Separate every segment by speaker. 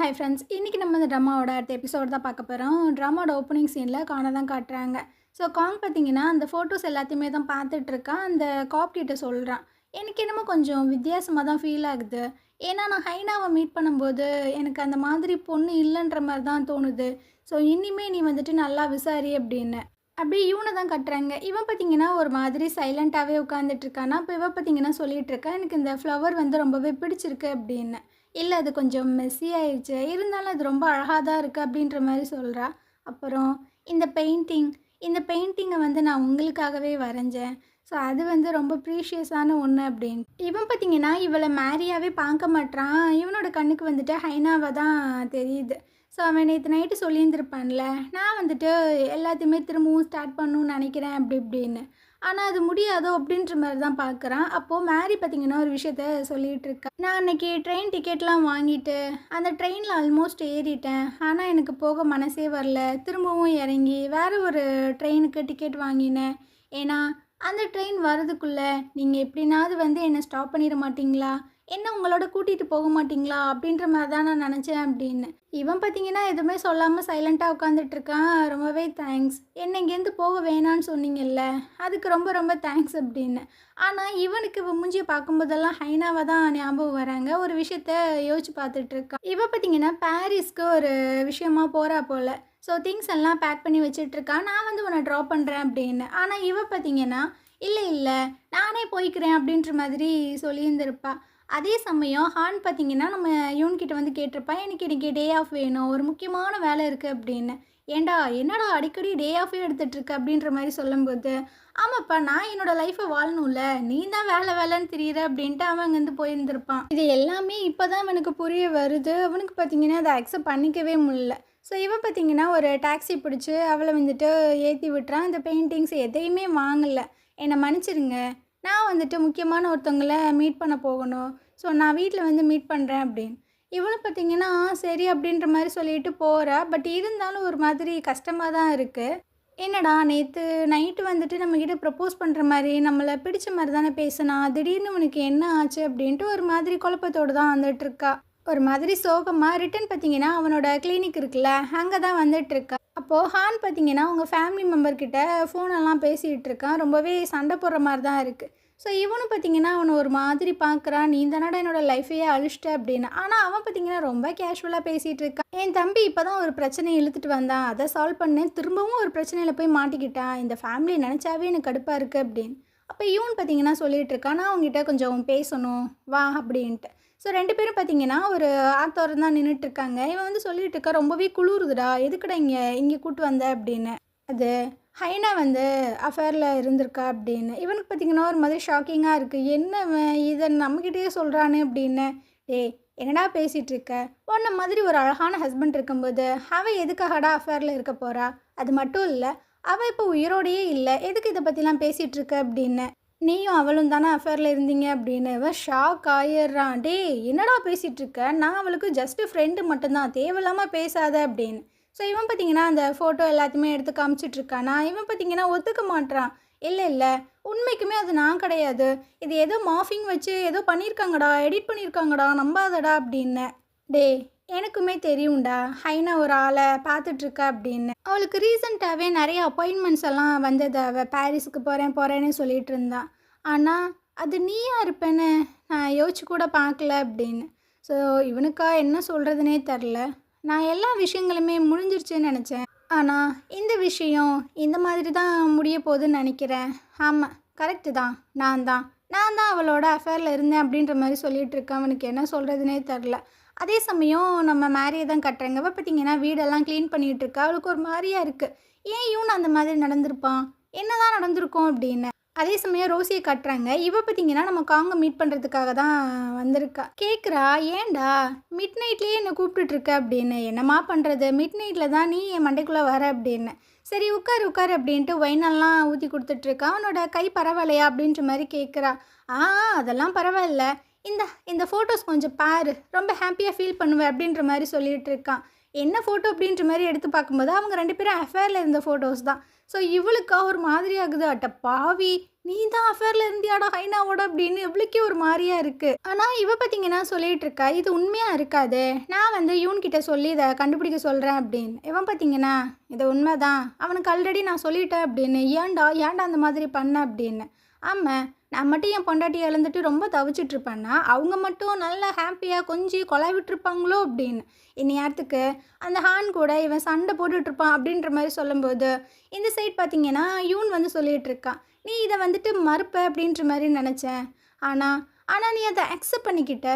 Speaker 1: Hi friends, இன்றைக்கி நம்ம இந்த ட்ராமாவோட அடுத்த எபிசோட் தான் பார்க்க போகிறோம். ட்ராமாவோட ஓப்பனிங் சீனில் காண தான் காட்டுறாங்க. ஸோ காங் பார்த்திங்கன்னா அந்த ஃபோட்டோஸ் எல்லாத்தையுமே தான் பார்த்துட்ருக்கான். அந்த காப்கிட்ட சொல்கிறான், எனக்கு என்னமோ கொஞ்சம் வித்தியாசமாக தான் ஃபீல் ஆகுது. ஏன்னா நான் ஹைனாவை மீட் பண்ணும்போது எனக்கு அந்த மாதிரி பொண்ணு இல்லைன்ற மாதிரி தான் தோணுது. ஸோ இனிமேல் நீ வந்துட்டு நல்லா விசாரி அப்படின்னு அப்படியே இவனை தான் கட்டுறாங்க. இவன் பார்த்திங்கன்னா ஒரு மாதிரி சைலண்ட்டாகவே உட்காந்துட்ருக்கானா. இப்போ இவன் பார்த்திங்கன்னா சொல்லிகிட்ருக்கா, எனக்கு இந்த ஃப்ளவர் வந்து ரொம்பவே பிடிச்சிருக்கு அப்படின்னு. இல்லை அது கொஞ்சம் மெஸ்ஸி ஆயிடுச்சு, இருந்தாலும் அது ரொம்ப அழகாக தான் இருக்குது அப்படின்ற மாதிரி சொல்கிறா. அப்புறம் இந்த பெயிண்டிங்கை வந்து நான் உங்களுக்காகவே வரைஞ்சேன். ஸோ அது வந்து ரொம்ப ப்ரீஷியஸான ஒன்று அப்படின்னு. இவன் பார்த்திங்கன்னா இவளை மேரியாகவே பார்க்க மாட்டான். இவனோட கண்ணுக்கு வந்துட்டு ஹைனாவை தான் தெரியுது. ஸோ அவன் நேற்று நைட்டு சொல்லியிருந்திருப்பான்ல, நான் வந்துட்டு எல்லாத்தையுமே திரும்பவும் ஸ்டார்ட் பண்ணணும்னு நினைக்கிறேன் அப்படி இப்படின்னு. ஆனால் அது முடியாதோ அப்படின்ற மாதிரி தான் பார்க்குறான். அப்போது மேரி பார்த்திங்கன்னா ஒரு விஷயத்த சொல்லிகிட்டு இருக்கா, நான் அன்றைக்கி ட்ரெயின் டிக்கெட்லாம் வாங்கிட்டு அந்த ட்ரெயினில் ஆல்மோஸ்ட் ஏறிட்டேன். ஆனால் எனக்கு போக மனசே வரல. திரும்பவும் இறங்கி வேறு ஒரு ட்ரெயினுக்கு டிக்கெட் வாங்கினேன். ஏன்னா அந்த ட்ரெயின் வரதுக்குள்ளே நீங்கள் எப்படினாவது வந்து என்னை ஸ்டாப் பண்ணிட மாட்டிங்களா, என்ன உங்களோட கூட்டிகிட்டு போக மாட்டிங்களா அப்படின்ற மாதிரி தான் நான் நினச்சேன் அப்படின்னு. இவன் பார்த்திங்கன்னா எதுவுமே சொல்லாமல் சைலண்ட்டாக உட்காந்துட்ருக்கான். ரொம்பவே தேங்க்ஸ், என்னை இங்கேருந்து போக வேணான்னு சொன்னீங்கல்ல, அதுக்கு ரொம்ப ரொம்ப தேங்க்ஸ் அப்படின்னு. ஆனால் இவனுக்கு மூஞ்சியை பார்க்கும்போதெல்லாம் ஹைனாவை தான் ஞாபகம் வராங்க. ஒரு விஷயத்த யோசிச்சு பார்த்துட்ருக்கான். இவன் பார்த்திங்கன்னா பாரிஸ்க்கு ஒரு விஷயமா போகிறா போல். ஸோ திங்ஸ் எல்லாம் பேக் பண்ணி வச்சிட்ருக்கான். நான் வந்து உன்னை ட்ராப் பண்ணுறேன் அப்படின்னு. ஆனால் இவன் பார்த்திங்கன்னா இல்லை நானே போய்க்கிறேன் அப்படின்ற மாதிரி சொல்லியிருந்திருப்பா. அதே சமயம் ஹான் பார்த்திங்கன்னா நம்ம இவன்கிட்ட வந்து கேட்டிருப்பான், எனக்கு இன்றைக்கி டே ஆஃப் வேணும், ஒரு முக்கியமான வேலை இருக்குது அப்படின்னு. ஏண்டா என்னடா அடிக்கடி டே ஆஃபே எடுத்துகிட்ருக்கு அப்படின்ற மாதிரி சொல்லும்போது, ஆமாப்பா நான் என்னோடய லைஃப்பை வாழணும்ல, நீ தான் வேலைன்னு தெரியுற அப்படின்ட்டு அவன் அங்கேருந்து போயிருந்திருப்பான். இது எல்லாமே இப்போ தான் அவனுக்கு புரிய வருது. அவனுக்கு பார்த்திங்கன்னா அதை அக்செப்ட் பண்ணிக்கவே முடியல. ஸோ இவன் பார்த்திங்கன்னா ஒரு டாக்ஸி பிடிச்சி அவளை வந்துட்டு ஏற்றி விட்டுறான். இந்த பெயிண்டிங்ஸ் எதையுமே வாங்கலை, என்னை மன்னிச்சிருங்க, நான் வந்துட்டு முக்கியமான ஒருத்தவங்களை மீட் பண்ண போகணும், ஸோ நான் வீட்டில் வந்து மீட் பண்ணுறேன் அப்படின்னு. இவனும் பார்த்திங்கன்னா சரி அப்படின்ற மாதிரி சொல்லிட்டு போகிறா. பட் இருந்தாலும் ஒரு மாதிரி கஷ்டமாக தான் இருக்குது. என்னடா நேற்று நைட்டு வந்துட்டு நம்மக்கிட்ட ப்ரப்போஸ் பண்ணுற மாதிரி நம்மளை பிடிச்ச மாதிரி தானே பேசினா, திடீர்னு உனக்கு என்ன ஆச்சு அப்படின்ட்டு ஒரு மாதிரி குழப்பத்தோடு தான் வந்துட்டுருக்கா. ஒரு மாதிரி சோகமாக ரிட்டன் பார்த்திங்கன்னா அவனோட கிளினிக் இருக்குல்ல, அங்கே தான் வந்துட்டுருக்கா. அப்போது ஹான் பார்த்திங்கன்னா அவங்க ஃபேமிலி மெம்பர்கிட்ட ஃபோனெல்லாம் பேசிகிட்டு இருக்கான். ரொம்பவே சண்டை போடுற மாதிரி தான் இருக்குது. ஸோ இவனும் பார்த்திங்கன்னா அவனை ஒரு மாதிரி பார்க்குறான், நீ தானடா என்னோடய லைஃபையே அழிச்சிட்ட அப்படின்னு. ஆனால் அவன் பார்த்திங்கன்னா ரொம்ப கேஷுவலாக பேசிகிட்டு இருக்கான். என் தம்பி இப்போ தான் ஒரு பிரச்சனையை இழுத்துட்டு வந்தான், அதை சால்வ் பண்ணேன், திரும்பவும் ஒரு பிரச்சனையில் போய் மாட்டிக்கிட்டான், இந்த ஃபேமிலி நினச்சாவே எனக்கு கடுப்பாக இருக்குது அப்படின்னு. அப்போ இவன் பார்த்திங்கன்னா சொல்லிகிட்டு இருக்கான், நான் அவங்ககிட்ட கொஞ்சம் பேசணும் வா அப்படின்ட்டு. ஸோ 2 பேரும் பார்த்திங்கன்னா ஒரு ஆத்தோரம் தான் நின்றுட்டுருக்காங்க. இவன் வந்து சொல்லிகிட்டு இருக்கா, ரொம்பவே குளிருதுடா, எதுக்குடா இங்கே கூட்டு வந்த அப்படின்னு. அது ஹைனா வந்து அஃபேரில் இருந்திருக்கா அப்படின்னு. இவனுக்கு பார்த்திங்கன்னா ஒரு மாதிரி ஷாக்கிங்காக இருக்குது, என்ன இதை நம்மக்கிட்டேயே சொல்கிறானே அப்படின்னு. டேய் என்னடா பேசிகிட்ருக்க, உன்ன மாதிரி ஒரு அழகான ஹஸ்பண்ட் இருக்கும்போது அவள் எதுக்காகடா அஃபேரில் இருக்க போகிறா, அது மட்டும் இல்லை அவள் இப்போ உயிரோடையே இல்லை, எதுக்கு இதை பற்றிலாம் பேசிகிட்ருக்க அப்படின்னு. நீயும் அவளும் தானே அஃபேரில் இருந்தீங்க அப்படின்னு. இவன் ஷாக் ஆயிடுறான். டே என்னடா பேசிகிட்ருக்க, நான் அவளுக்கு ஜஸ்ட்டு ஃப்ரெண்டு மட்டும்தான், தேவையில்லாமல் பேசாத அப்படின்னு. ஸோ இவன் பார்த்திங்கன்னா அந்த ஃபோட்டோ எல்லாத்தையுமே எடுத்து காமிச்சிட்ருக்கானா. இவன் பார்த்திங்கன்னா ஒத்துக்க மாட்டான். இல்லை உண்மைக்குமே அது நான் கிடையாது, இது ஏதோ மார்ஃபிங் வச்சு ஏதோ பண்ணியிருக்காங்கடா, எடிட் பண்ணியிருக்காங்கடா, நம்பாதடா அப்படின்னு. டே எனக்குமே தெரியும்டா ஹைனா ஒரு ஆளை பார்த்துட்ருக்கா அப்படின்னு. அவளுக்கு ரீசெண்டாகவே நிறைய அப்பாயின்மெண்ட்ஸ் எல்லாம் வந்தது, அவள் பாரிஸுக்கு போகிறேன்னு சொல்லிகிட்டு இருந்தான். ஆனால் அது நீயா இருப்பேன்னு நான் யோசிச்சு கூட பார்க்கல அப்படின்னு. ஸோ இவனுக்கா என்ன சொல்கிறதுனே தெரில. நான் எல்லா விஷயங்களுமே முடிஞ்சிருச்சுன்னு நினச்சேன், ஆனால் இந்த விஷயம் இந்த மாதிரி தான் முடிய போகுதுன்னு நினைக்கிறேன். ஆமாம் கரெக்டு தான், நான் தான் அவளோட அஃபேரில் இருந்தேன் அப்படின்ற மாதிரி சொல்லிகிட்டு இருக்கேன். அவனுக்கு என்ன சொல்கிறதுனே தெரில. அதே சமயம் நம்ம மேரியை தான் கட்டுறாங்க. அவள் பார்த்திங்கன்னா வீடெல்லாம் க்ளீன் பண்ணிகிட்டு இருக்கா. அவளுக்கு ஒரு மாதிரியாக இருக்குது, ஏன் இவனு அந்த மாதிரி நடந்திருப்பான், என்ன தான் நடந்திருக்கும் அப்படின்னு. அதே சமயம் ரோசியை கட்டுறாங்க. இவள் பார்த்திங்கன்னா நம்ம காங்க மீட் பண்ணுறதுக்காக தான் வந்திருக்கா. கேட்குறா, ஏன்டா மிட் நைட்லேயே என்னை கூப்பிட்டுட்ருக்க அப்படின்னு. என்னம்மா பண்ணுறது, மிட் நைட்டில் தான் நீ என் மண்டைக்குள்ளே வர அப்படின்னு. சரி உட்காரு அப்படின்ட்டு ஒயினெல்லாம் ஊற்றி கொடுத்துட்ருக்கா. அவனோட கை பரவாயில்லையா அப்படின்ற மாதிரி கேட்குறா. அதெல்லாம் பரவாயில்ல, இந்த இந்த ஃபோட்டோஸ் கொஞ்சம் பாரு, ரொம்ப ஹாப்பியாக ஃபீல் பண்ணுவேன் அப்படின்ற மாதிரி சொல்லிட்டு இருக்கான். என்ன ஃபோட்டோ அப்படின்ற மாதிரி எடுத்து பார்க்கும்போது அவங்க 2 பேரும் அஃபேரில் இருந்த ஃபோட்டோஸ் தான். ஸோ இவளுக்கா ஒரு மாதிரி ஆகுது. அட்ட பாவி, நீ தான் அஃபேரில் இருந்தியாடா ஹைனாவோட அப்படின்னு இவளுக்கே ஒரு மாதிரியா இருக்குது. ஆனால் இவ பார்த்தீங்கன்னா சொல்லிகிட்டு இருக்கா, இது உண்மையாக இருக்காது, நான் வந்து யூன்கிட்ட சொல்லி இதை கண்டுபிடிக்க சொல்கிறேன் அப்படின்னு. இவன் பார்த்தீங்கன்னா இது உண்மை தான், அவனுக்கு ஆல்ரெடி நான் சொல்லிட்டேன் அப்படின்னு. ஏன்டா அந்த மாதிரி பண்ண அப்படின்னு. ஆமாம், நான் மட்டும் என் பொண்டாட்டியை இழந்துட்டு ரொம்ப தவிச்சிட்ருப்பேன்னா அவங்க மட்டும் நல்லா ஹாப்பியாக கொஞ்சம் கொலை விட்டுருப்பாங்களோ அப்படின்னு. இந்நேரத்துக்கு அந்த ஹான் கூட இவன் சண்டை போட்டுட்ருப்பான் அப்படின்ற மாதிரி சொல்லும்போது இந்த சைட் பார்த்தீங்கன்னா யூன் வந்து சொல்லிகிட்டு இருக்கான், நீ இதை வந்துட்டு மறுப்ப அப்படின்ற மாதிரி நினச்சேன், ஆனால் நீ அதை அக்செப்ட் பண்ணிக்கிட்ட.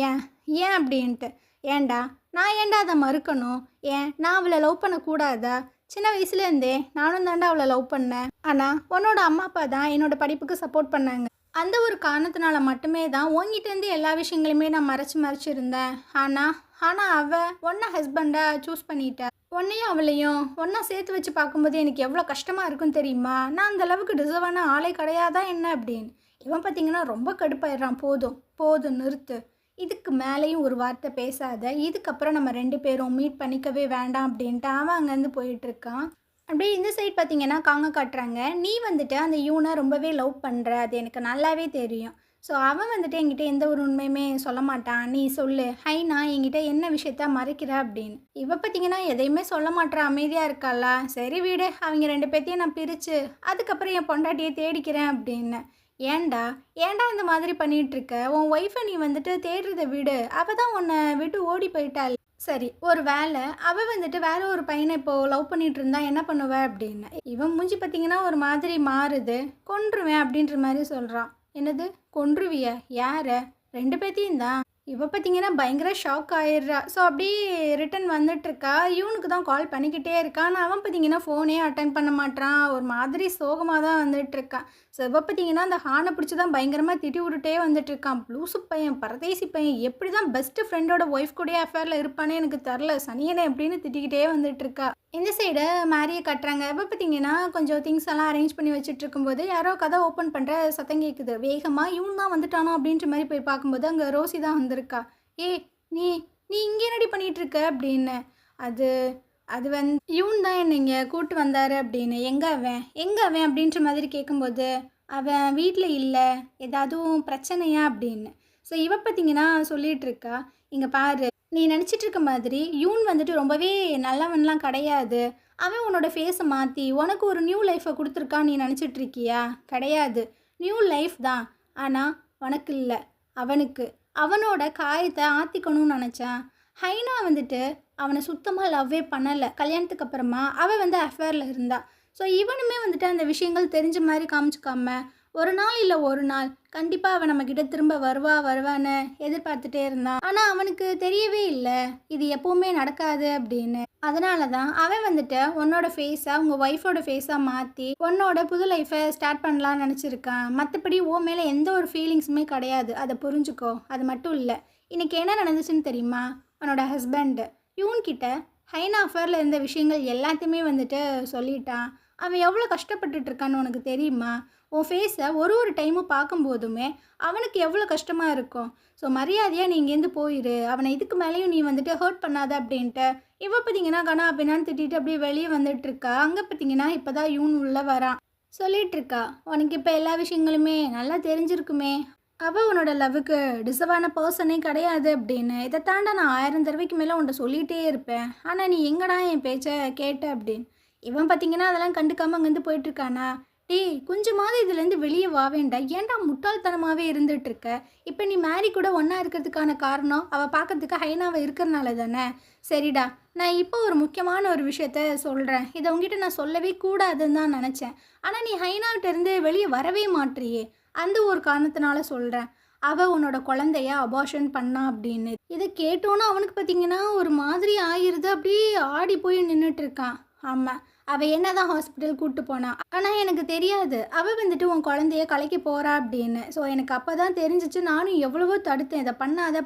Speaker 1: ஏன் ஏன் அப்படின்ட்டு. ஏன்டா அதை மறுக்கணும்? ஏன் நான் அவளை லவ் பண்ணக்கூடாதா? சின்ன வயசுலேருந்தே நானும் தாண்டா அவளை லவ் பண்ணேன். ஆனால் உன்னோட அம்மா அப்பா தான் என்னோடய படிப்புக்கு சப்போர்ட் பண்ணாங்க. அந்த ஒரு காரணத்தினால மட்டுமே தான் உங்ககிட்டேருந்து எல்லா விஷயங்களையுமே நான் மறைச்சி இருந்தேன். ஆனால் அவள் ஒன்றா ஹஸ்பண்டாக சூஸ் பண்ணிட்டா. உன்னையும் அவளையும் ஒன்றா சேர்த்து வச்சு பார்க்கும்போது எனக்கு எவ்வளோ கஷ்டமாக இருக்குன்னு தெரியுமா? நான் அந்த அளவுக்கு டிசர்வான ஆளே கிடையாதா என்ன அப்படின்னு. இவன் பார்த்தீங்கன்னா ரொம்ப கடுப்பாயிடுறான். போதும் நிறுத்து, இதுக்கு மேலேயும் ஒரு வார்த்தை பேசாத, இதுக்கப்புறம் நம்ம 2 பேரும் மீட் பண்ணிக்கவே வேண்டாம் அப்படின்ட்டு அவன் அங்கேருந்து போயிட்டுருக்கான். அப்படியே இந்த சைட் பார்த்தீங்கன்னா காங்க காட்டுறாங்க, நீ வந்துட்டு அந்த யூனை ரொம்பவே லவ் பண்ணுற, அது எனக்கு நல்லாவே தெரியும். ஸோ அவன் வந்துட்டு என்கிட்ட எந்த ஒரு உண்மையுமே சொல்ல மாட்டான், நீ சொல்லு ஹைனா என்கிட்ட என்ன விஷயத்த மறைக்கிற அப்படின்னு. இவ பார்த்தீங்கன்னா எதையுமே சொல்ல மாட்டேற, அமைதியாக இருக்காளா. சரி வீடு, அவங்க 2 பேர்த்தையும் நான் பிரித்து அதுக்கப்புறம் என் பொண்டாட்டியை தேடிக்கிறேன் அப்படின்னு. ஏன்டா இந்த மாதிரி பண்ணிகிட்ருக்க? உன் ஒய்ஃபை நீ வந்துட்டு தேடுறத விடு, அவள் தான் உன்னை விட்டு ஓடி போயிட்டாள். சரி, ஒரு வேளை அவள் வந்துட்டு வேற ஒரு பையனை இப்போது லவ் பண்ணிகிட்டு இருந்தா என்ன பண்ணுவ அப்படின்னு. இவன் மூஞ்சி பார்த்தீங்கன்னா ஒரு மாதிரி மாறுது. கொன்றுவேன் அப்படின்ற மாதிரி சொல்கிறான். என்னது கொன்றுவிய? யார? 2 பேர்த்தையும் தான். இவ பார்த்தீங்கன்னா பயங்கர ஷாக் ஆயிடுறா. ஸோ அப்படியே ரிட்டன் வந்துட்டுருக்கா. இவனுக்கு தான் கால் பண்ணிக்கிட்டே இருக்கான். ஆனால் அவன் பார்த்தீங்கன்னா ஃபோனே அட்டன் பண்ண மாட்டான். ஒரு மாதிரி சோகமாக தான் வந்துட்டுருக்கான். ஸோ இவ பார்த்தீங்கன்னா அந்த ஹானை பிடிச்சி தான் பயங்கரமாக திட்டி விட்டுட்டே வந்துட்டுருக்கான். ப்ளூசு பையன், பரதேசி பையன், எப்படி தான் பெஸ்ட்டு ஃப்ரெண்டோட ஒய்ஃப் கூடயே அஃபேரில் இருப்பானே எனக்கு தெரில, சனியனை எப்படின்னு திட்டிக்கிட்டே வந்துட்டுருக்கா. இந்த சைடு மேரியை கட்டுறாங்க. இப்போ பார்த்தீங்கன்னா கொஞ்சம் திங்ஸ் எல்லாம் அரேஞ்ச் பண்ணி வச்சுட்டு இருக்கும்போது யாரோ கதை ஓப்பன் பண்ணுற சத்தம் கேட்குது. வேகமாக இவன் தான் வந்துட்டானோ அப்படின்ற மாதிரி போய் பார்க்கும்போது அங்கே ரோசி தான் வந்திருக்கா. நீ நீ இங்கே என்னடி பண்ணிகிட்ருக்க அப்படின்னு. அது வந்து இவன் தான் என்னை இங்கே கூட்டு வந்தார் அப்படின்னு. எங்கே அவன் அப்படின்ற மாதிரி கேட்கும்போது அவன் வீட்டில் இல்லை, ஏதாவதும் பிரச்சனையா அப்படின்னு. ஸோ இவ பார்த்தீங்கன்னா சொல்லிகிட்டு இருக்கா, இங்கே பாரு, நீ நினச்சிட்டு இருக்க மாதிரி யூன் வந்துட்டு ரொம்பவே நல்லவன்லாம் கிடையாது. அவன் உன்னோட ஃபேஸை மாற்றி உனக்கு ஒரு நியூ லைஃப்பை கொடுத்துருக்கான்னு நீ நினச்சிட்ருக்கியா? கிடையாது, நியூ லைஃப் தான். ஆனால் உனக்கு இல்லை, அவனுக்கு. அவனோட காயத்தை ஆற்றிக்கணும்னு நினச்சான். ஹைனா வந்துட்டு அவனை சுத்தமாக லவ்வே பண்ணலை. கல்யாணத்துக்கு அப்புறமா அவள் வந்து அஃபேரில் இருந்தா. ஸோ இவனுமே வந்துட்டு அந்த விஷயங்கள் தெரிஞ்ச மாதிரி காமிச்சிக்காம ஒரு நாள் இல்லை ஒரு நாள் கண்டிப்பாக அவன் நம்மக்கிட்ட திரும்ப வருவான்னு எதிர்பார்த்துட்டே இருந்தான். ஆனால் அவனுக்கு தெரியவே இல்லை இது எப்போவுமே நடக்காது அப்படின்னு. அதனால தான் அவன் வந்துட்டு உன்னோட ஃபேஸை உங்கள் ஒய்ஃபோட ஃபேஸாக மாற்றி உன்னோட புது லைஃப்பை ஸ்டார்ட் பண்ணலான்னு நினச்சிருக்கான். மற்றபடி ஓ மேலே எந்த ஒரு ஃபீலிங்ஸுமே கிடையாது, அதை புரிஞ்சுக்கோ. அது மட்டும் இல்லை, இன்றைக்கி என்ன நடந்துச்சுன்னு தெரியுமா? உன்னோட ஹஸ்பண்டு யூன்கிட்ட ஹைனா அஃபேரில் இருந்த விஷயங்கள் எல்லாத்தையுமே வந்துட்டு சொல்லிட்டான். அவன் எவ்வளோ கஷ்டப்பட்டுட்ருக்கான்னு உனக்கு தெரியுமா? உன் ஃபேஸை ஒரு டைமும் பார்க்கும்போதுமே அவனுக்கு எவ்வளோ கஷ்டமாக இருக்கும். ஸோ மரியாதையாக நீ இங்கேருந்து போயிரு, அவனை இதுக்கு மேலேயும் நீ வந்துட்டு ஹர்ட் பண்ணாத அப்படின்ட்டு. இவ பார்த்தீங்கன்னா கனா அப்படின்னான்னு திட்டிட்டு அப்படியே வெளியே வந்துட்டுருக்கா. அங்கே பார்த்தீங்கன்னா இப்போ தான் யூன் உள்ளே வரான். சொல்லிகிட்ருக்கா, உனக்கு இப்போ எல்லா விஷயங்களுமே நல்லா தெரிஞ்சிருக்குமே, அவள் உன்னோட லவ்வுக்கு டிசர்வான பர்சனே கிடையாது அப்படின்னு. இதை தாண்டா நான் 1000 தடவைக்கு மேலே உன்ட்ட சொல்லிகிட்டே இருப்பேன், ஆனால் நீ எங்கடா என் பேச்சை கேட்ட அப்படின்னு. இவன் பார்த்தீங்கன்னா அதெல்லாம் கண்டுக்காமல் அங்கேருந்து போயிட்டுருக்கானா. கொஞ்சமாவது இதுலேருந்து வெளியே வா வேண்டாம், ஏன்டா முட்டாள்தனமாகவே இருந்துகிட்ருக்க. இப்போ நீ மேரி கூட ஒன்றா இருக்கிறதுக்கான காரணம் அவள் பார்க்கறதுக்கு ஹைனாவை இருக்கிறனால தானே. சரிடா, நான் இப்போ ஒரு முக்கியமான ஒரு விஷயத்த சொல்கிறேன், இதை உங்ககிட்ட நான் சொல்லவே கூடாதுன்னு தான் நினச்சேன். ஆனால் நீ ஹைனாவிட்டேருந்து வெளியே வரவே மாட்றியே, அந்த ஒரு காரணத்தினால சொல்கிறேன். அவள் உன்னோட குழந்தைய அபார்ஷன் பண்ணா அப்படின்னு. இதை கேட்டோன்னா அவனுக்கு பார்த்தீங்கன்னா ஒரு மாதிரி ஆகிருது. அப்படியே ஆடி போய் நின்றுட்டுருக்கான். ஆமாம், அவள் என்ன தான் ஹாஸ்பிட்டல் கூப்பிட்டு போனான், ஆனால் எனக்கு தெரியாது அவள் வந்துட்டு உன் குழந்தைய கலைக்க போகிறா அப்படின்னு. ஸோ எனக்கு அப்போ தான் தெரிஞ்சிச்சு. நானும் எவ்வளவோ தடுத்தேன், இதை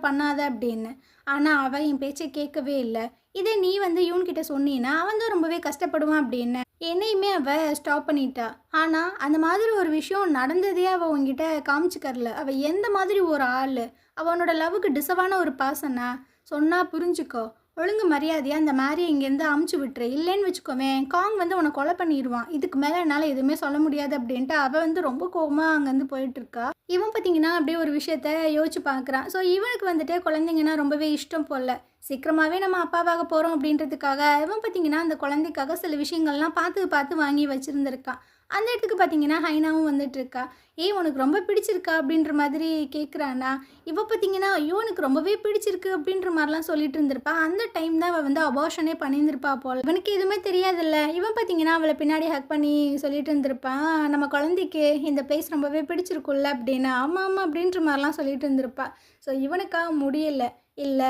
Speaker 1: பண்ணாத அப்படின்னு. ஆனால் அவள் என் பேச்சை கேட்கவே இல்லை. இதே நீ வந்து யூன்கிட்ட சொன்னீன்னா அவன் தான் ரொம்பவே கஷ்டப்படுவான் அப்படின்னு. என்னையுமே அவ ஸ்டாப் பண்ணிட்டா. ஆனா, அந்த மாதிரி ஒரு விஷயம் நடந்ததே அவ உன்கிட்ட காமிச்சுக்கறல. அவ எந்த மாதிரி ஒரு ஆளு? அவனோட லவ்வுக்கு டிசர்வான ஒரு பெர்சனா? சொன்னா புரிஞ்சுக்கோ. ஒழுங்கு மரியாதையா அந்த மாரிய இங்கேருந்து அமுச்சு விட்டுரு. இல்லைன்னு வச்சுக்கோவேன், காங் வந்து உன்ன கொலை பண்ணிருவான். இதுக்கு மேல என்னால எதுவுமே சொல்ல முடியாது அப்படின்ட்டு அவ வந்து ரொம்ப கோவமா அங்கேருந்து போயிட்டுருக்கா. இவன் பார்த்தீங்கன்னா, அப்படியே ஒரு விஷயத்த யோசிச்சு பார்க்குறான். ஸோ இவனுக்கு வந்துட்டு குழந்தைங்கன்னா ரொம்பவே இஷ்டம் போல. சீக்கிரமாவே நம்ம அப்பாவாக போறோம் அப்படின்றதுக்காக, இவன் பார்த்தீங்கன்னா, அந்த குழந்தைக்காக சில விஷயங்கள்லாம் பார்த்து பார்த்து வாங்கி வச்சிருந்திருக்கான். அந்த இடத்துக்கு பார்த்தீங்கன்னா, ஹைனாவும் வந்துட்டுருக்கா. "ஏய் உனக்கு ரொம்ப பிடிச்சிருக்கா?" அப்படின்ற மாதிரி கேட்குறானா. இவ பார்த்தீங்கன்னா, "ஐயோ! எனக்கு ரொம்பவே பிடிச்சிருக்கு" அப்படின்ற மாரிலாம் சொல்லிட்டு இருந்திருப்பா. அந்த டைம் தான் அவ வந்து அபார்ஷனே பண்ணியிருந்திருப்பா போல. இவனுக்கு எதுவுமே தெரியாதுல்ல. இவன் பார்த்தீங்கன்னா, அவள பின்னாடி ஹக் பண்ணி சொல்லிட்டு இருந்திருப்பான். "நம்ம குழந்தைக்கு இந்த பிளேஸ் ரொம்பவே பிடிச்சிருக்குல்ல" அப்படின்னு. "ஆமா, ஆமா" அப்படின்ற மாரிலாம் சொல்லிட்டு இருந்திருப்பா. ஸோ இவனுக்கா முடியல. "இல்ல,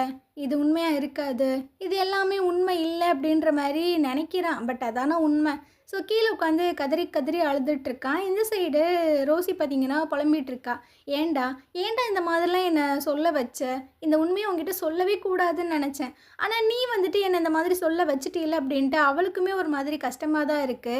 Speaker 1: இது உண்மையா இருக்காது. இது எல்லாமே உண்மை இல்ல" அப்படின்ற மாரி நெனைக்கிறான். பட் அதான உண்மை. ஸோ கீழ உட்காந்து கதறி கதறி அழுதுட்டுருக்கான். இந்த சைடு ரோசி பார்த்தீங்கன்னா புலம்பிட்டுருக்கா. "ஏன்டா, ஏன்டா இந்த மாதிரிலாம் என்ன சொல்ல வச்ச? இந்த உண்மைய உன்கிட்ட சொல்லவே கூடாதுன்னு நெனச்சேன். ஆனா நீ வந்துட்டு என்ன இந்த மாதிரி சொல்ல வச்சுட்டீல்ல" அப்படின்ட்டு அவளுக்குமே ஒரு மாதிரி கஷ்டமா தான் இருக்கு.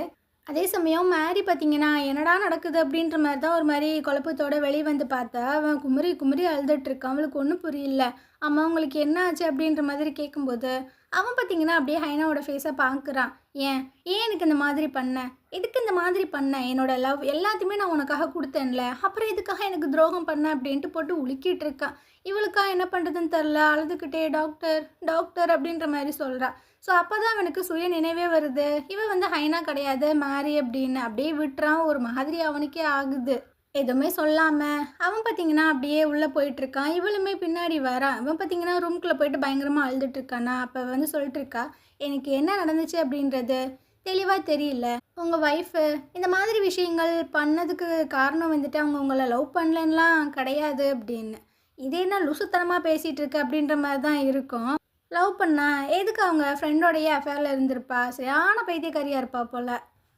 Speaker 1: அதே சமயம் மேரி பார்த்தீங்கன்னா, என்னடா நடக்குது அப்படின்ற மாரி தான் ஒரு மாரி குழப்பத்தோட வெளிய வந்து பார்த்தா, அவன் குமுறி குமுறி அழுதுட்டுருக்கான். அவளுக்கு ஒண்ணும் புரியல. "அம்மா உங்களுக்கு என்ன ஆச்சு?" அப்படின்ற மாதிரி கேட்கும்போது, அவன் பார்த்தீங்கன்னா அப்படியே ஹைனாவோட ஃபேஸ பார்க்குறான். "ஏன்? ஏன் எனக்கு இந்த மாதிரி பண்ண? எதுக்கு இந்த மாதிரி பண்ண? என்னோட லவ் எல்லாத்தையுமே நான் உனக்காக குடுத்தேன்ல. அப்புறம் எதுக்காக எனக்கு துரோகம் பண்ண?" அப்படின்ட்டு போட்டு உலுக்கிட்டு இருக்கா. இவளுக்கா என்ன பண்ணுறதுன்னு தெரில. அழுதுகிட்டே "டாக்டர், டாக்டர்" அப்படின்ற மாரி சொல்றா. ஸோ அப்போ தான் அவனுக்கு சுய நினைவே வருது. இவன் வந்து ஹைனா கிடையாது, மேரி அப்படின்னு. அப்படியே விட்டுறான். ஒரு மாதிரி அவனுக்கே ஆகுது. எதுவுமே சொல்லாம, அவன் பார்த்தீங்கன்னா, அப்படியே உள்ளே போயிட்டுருக்கான். இவளுமே பின்னாடி வரா. இவன் பார்த்தீங்கன்னா, ரூம்குள்ளே போயிட்டு பயங்கரமா அழுதுட்டு இருக்கானா. அப்போ வந்து சொல்லிட்டு இருக்கா, "எனக்கு என்ன நடந்துச்சு அப்படின்றது தெளிவா தெரியல. உங்க ஒய்ஃபு இந்த மாதிரி விஷயங்கள் பண்ணதுக்கு காரணம் வந்துட்டு, அவங்க உங்கள லவ் பண்ணலன்னுலாம் கிடையாது" அப்படின்னு. இது என்ன லூசுத்தனமா பேசிட்டு இருக்க அப்படின்ற மாரி தான் இருக்கும். லவ் பண்ணா எதுக்கு அவங்க ஃப்ரெண்டோடையே அஃபேரில் இருந்திருப்பா. சரியான பைத்தியக்காரியா இருப்பா போல.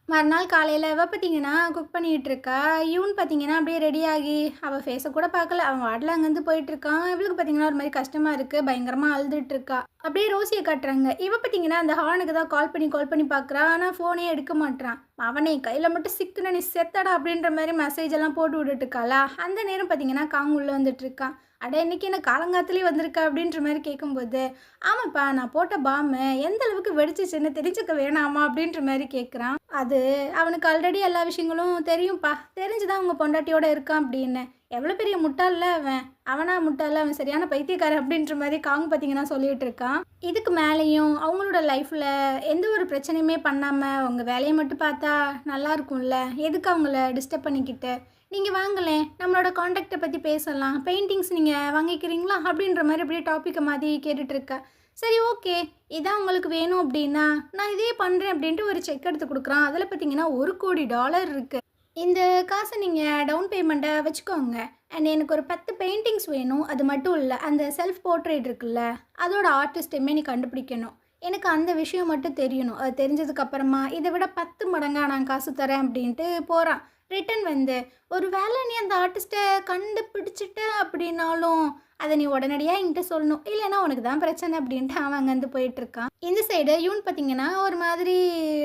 Speaker 1: மறுநாள் காலையில் இவ பார்த்தீங்கன்னா குக் பண்ணிகிட்டு இருக்கா. இவன் பார்த்தீங்கன்னா அப்படியே ரெடியாகி அவள் ஃபேஸை கூட பார்க்கல. அவன் வாட்டில் அங்கேருந்து போயிட்டுருக்கான். இவளுக்கு பார்த்தீங்கன்னா ஒரு மாதிரி கஷ்டமாக இருக்குது. பயங்கரமாக அழுதுட்டு இருக்கா. அப்படியே ரோசியை காட்டுறாங்க. இவ பார்த்தீங்கன்னா அந்த ஹார்னுக்கு தான் கால் பண்ணி பார்க்குறா. ஆனால் ஃபோனே எடுக்க மாட்றான். அவனை கையில் மட்டும் சிக்குன நீ செத்தடா அப்படின்ற மாதிரி மெசேஜ் எல்லாம் போட்டு விட்டுட்டு இருக்காளா. அந்த நேரம் பார்த்தீங்கன்னா காங் உள்ள வந்துட்டு இருக்கான். அட இன்னைக்கு என்ன காலங்காத்துலேயே வந்திருக்கா அப்படின்ற மாதிரி கேட்கும்போது, ஆமாப்பா நான் போட்ட பாம்பு எந்த அளவுக்கு வெடிச்சிச்சுன்னு தெரிஞ்சுக்க வேணாமா அப்படின்ற மாதிரி கேட்குறான். அது அவனுக்கு ஆல்ரெடி எல்லா விஷயங்களும் தெரியும்ப்பா. தெரிஞ்சுதான் அவங்க பொண்டாட்டியோட இருக்கான் அப்படின்னு. எவ்வளோ பெரிய முட்டாள்ல அவன். அவனா முட்டாள், அவன் சரியான பைத்தியக்காரன் அப்படின்ற மாதிரி காங் பார்த்தீங்கன்னா சொல்லிட்டு இருக்கான். இதுக்கு மேலேயும் அவங்களோட லைஃப்பில் எந்த ஒரு பிரச்சனையுமே பண்ணாமல் அவங்க வேலையை மட்டும் பார்த்தா நல்லா இருக்கும்ல. எதுக்கு அவங்கள டிஸ்டர்ப் பண்ணிக்கிட்டு. நீங்கள் வாங்களேன், நம்மளோட காண்டாக்டை பற்றி பேசலாம். பெயிண்டிங்ஸ் நீங்கள் வாங்கிக்கிறீங்களா அப்படின்ற மாதிரி அப்படியே டாப்பிக்கை மாதிரி கேட்டுட்ருக்கா. சரி ஓகே, இதான் உங்களுக்கு வேணும் அப்படின்னா நான் இதே பண்ணுறேன் அப்படின்ட்டு ஒரு செக் எடுத்து கொடுக்குறான். அதில் பார்த்தீங்கன்னா $1,00,00,000 இருக்குது. இந்த காசை நீங்கள் டவுன் பேமெண்ட்டை வச்சுக்கோங்க. அண்ட் எனக்கு ஒரு 10 பெயிண்டிங்ஸ் வேணும். அது மட்டும் இல்லை, அந்த செல்ஃப் போர்ட்ரேட் இருக்குல்ல, அதோட ஆர்டிஸ்ட்டுமே நீ கண்டுபிடிக்கணும். எனக்கு அந்த விஷயம் மட்டும் தெரியணும். அது தெரிஞ்சதுக்கப்புறமா இதை விட 10 மடங்கா நான் காசு தரேன் அப்படின்ட்டு போகிறான். ரிட்டன் வந்து ஒரு வேளை நீ அந்த ஆர்டிஸ்ட்டை கண்டுபிடிச்சிட்ட அப்படின்னாலும் அதை நீ உடனடியாக என்கிட்ட சொல்லணும். இல்லைன்னா உனக்கு தான் பிரச்சனை அப்படின்ட்டு அவன் அங்கேருந்து போயிட்டுருக்கான். இந்த சைடு இவன் பார்த்தீங்கன்னா ஒரு மாதிரி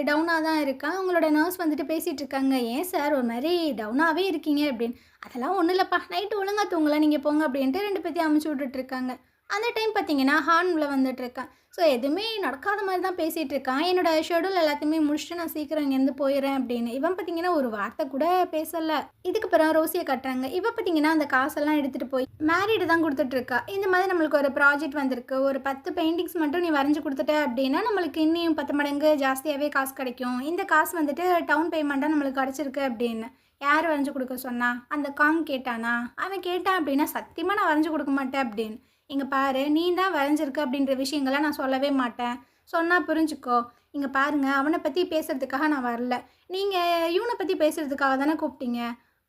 Speaker 1: டவுனாக தான் இருக்கான். அவங்களோட நர்ஸ் வந்துட்டு பேசிகிட்டு இருக்காங்க. ஏன் சார் ஒரு மாதிரி டவுனாகவே இருக்கீங்க அப்படின்னு. அதெல்லாம் ஒன்றும் இல்லைப்பா, நைட்டு ஒழுங்காக தூங்கலாம், நீங்கள் போங்க அப்படின்ட்டு 2 பேத்தையும் அமுச்சு விட்டுட்ருக்காங்க. அந்த டைம் பார்த்தீங்கன்னா ஹார்ன் உள்ள வந்துட்டுருக்கான். ஸோ எதுவுமே நடக்காத மாதிரி தான் பேசிகிட்டு இருக்கான். என்னோட ஷெடியூல் எல்லாத்தையுமே முடிச்சுட்டு நான் சீக்கிரம் இங்கேருந்து போயிடுறேன் அப்படின்னு. இவன் பார்த்தீங்கன்னா ஒரு வார்த்தை கூட பேசலை. இதுக்கு பிறகு ரோசியை கட்டுறாங்க. இவ பார்த்தீங்கன்னா அந்த காசெல்லாம் எடுத்துகிட்டு போய் மேரிடு தான் கொடுத்துட்ருக்கா. இந்த மாதிரி நம்மளுக்கு ஒரு ப்ராஜெக்ட் வந்திருக்கு. ஒரு 10 பெயிண்டிங்ஸ் மட்டும் நீ வரைஞ்சி கொடுத்துட்ட அப்படின்னா நம்மளுக்கு இன்னும் 10 மடங்கு ஜாஸ்தியாகவே காசு கிடைக்கும். இந்த காசு வந்துட்டு டவுன் பேமெண்ட்டாக நம்மளுக்கு கிடச்சிருக்கு அப்படின்னு. யார் வரைஞ்சி கொடுக்க சொன்னா? அந்த காங் கேட்டானா? அவன் கேட்டான் அப்படின்னா சத்தியமாக நான் வரைஞ்சி கொடுக்க மாட்டேன் அப்படின்னு. இங்கே பாரு, நீ தான் வரைஞ்சிருக்க அப்படின்ற விஷயங்களை நான் சொல்லவே மாட்டேன். சொன்னால் புரிஞ்சுக்கோ. இங்கே பாருங்க, அவனை பற்றி பேசுகிறதுக்காக நான் வரல. நீங்கள் இவனை பற்றி பேசுகிறதுக்காக தானே கூப்பிட்டீங்க.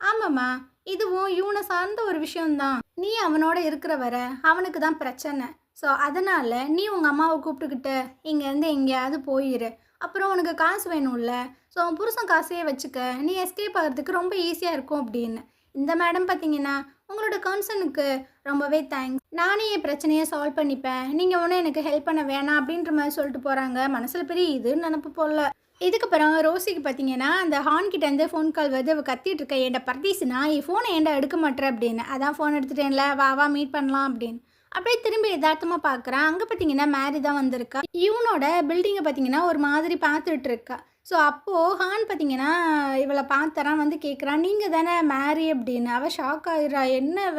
Speaker 1: ஆமாம்மா, இதுவும் இவனை சார்ந்த ஒரு விஷயம்தான். நீ அவனோட இருக்கிற வர அவனுக்கு தான் பிரச்சனை. ஸோ அதனால் நீ உங்கள் அம்மாவை கூப்பிட்டுக்கிட்டு இங்கேருந்து எங்கேயாவது போயிரு. அப்புறம் உனக்கு காசு வேணும்ல. ஸோ உன் புருஷன் காசையே வச்சுக்க. நீ எஸ்கேப் ஆகிறதுக்கு ரொம்ப ஈஸியாக இருக்கும் அப்படின்னு. இந்த மேடம் பார்த்தீங்கன்னா உங்களோட கன்சர்னுக்கு ரொம்பவே தேங்க்ஸ். நானே என் பிரச்சனையை சால்வ் பண்ணிப்பேன். நீங்கள் ஒன்றும் எனக்கு ஹெல்ப் பண்ண வேணாம் அப்படின்ற மாதிரி சொல்லிட்டு போகிறாங்க. மனசில் பெரிய இதுன்னு நினப்பு போடல. இதுக்கப்புறம் ரோசிக்கு பார்த்தீங்கன்னா அந்த ஹார்ன் கிட்டேருந்து ஃபோன் கால் வருது. அவள் கத்திட்டு இருக்கா, ஏன்டா பர்தீஸ்னா என் ஃபோனை ஏன்டா எடுக்க மாட்டேற அப்படின்னு. அதான் ஃபோன் எடுத்துட்டேன்ல, வா வா மீட் பண்ணலாம் அப்படின்னு. அப்படியே திரும்பி யதார்த்தமாக பார்க்குறான். அங்கே பார்த்தீங்கன்னா மேரி தான் வந்திருக்கா. இவனோட பில்டிங்கை பார்த்தீங்கன்னா ஒரு மாதிரி பார்த்துட்டு இருக்கா. ஸோ அப்போது ஹான் பார்த்தீங்கன்னா இவளை பார்த்தறான், வந்து கேட்குறான், நீங்கள் தானே மேரி அப்படின்னு. அவள் ஷாக் ஆகிடுறா, என்ன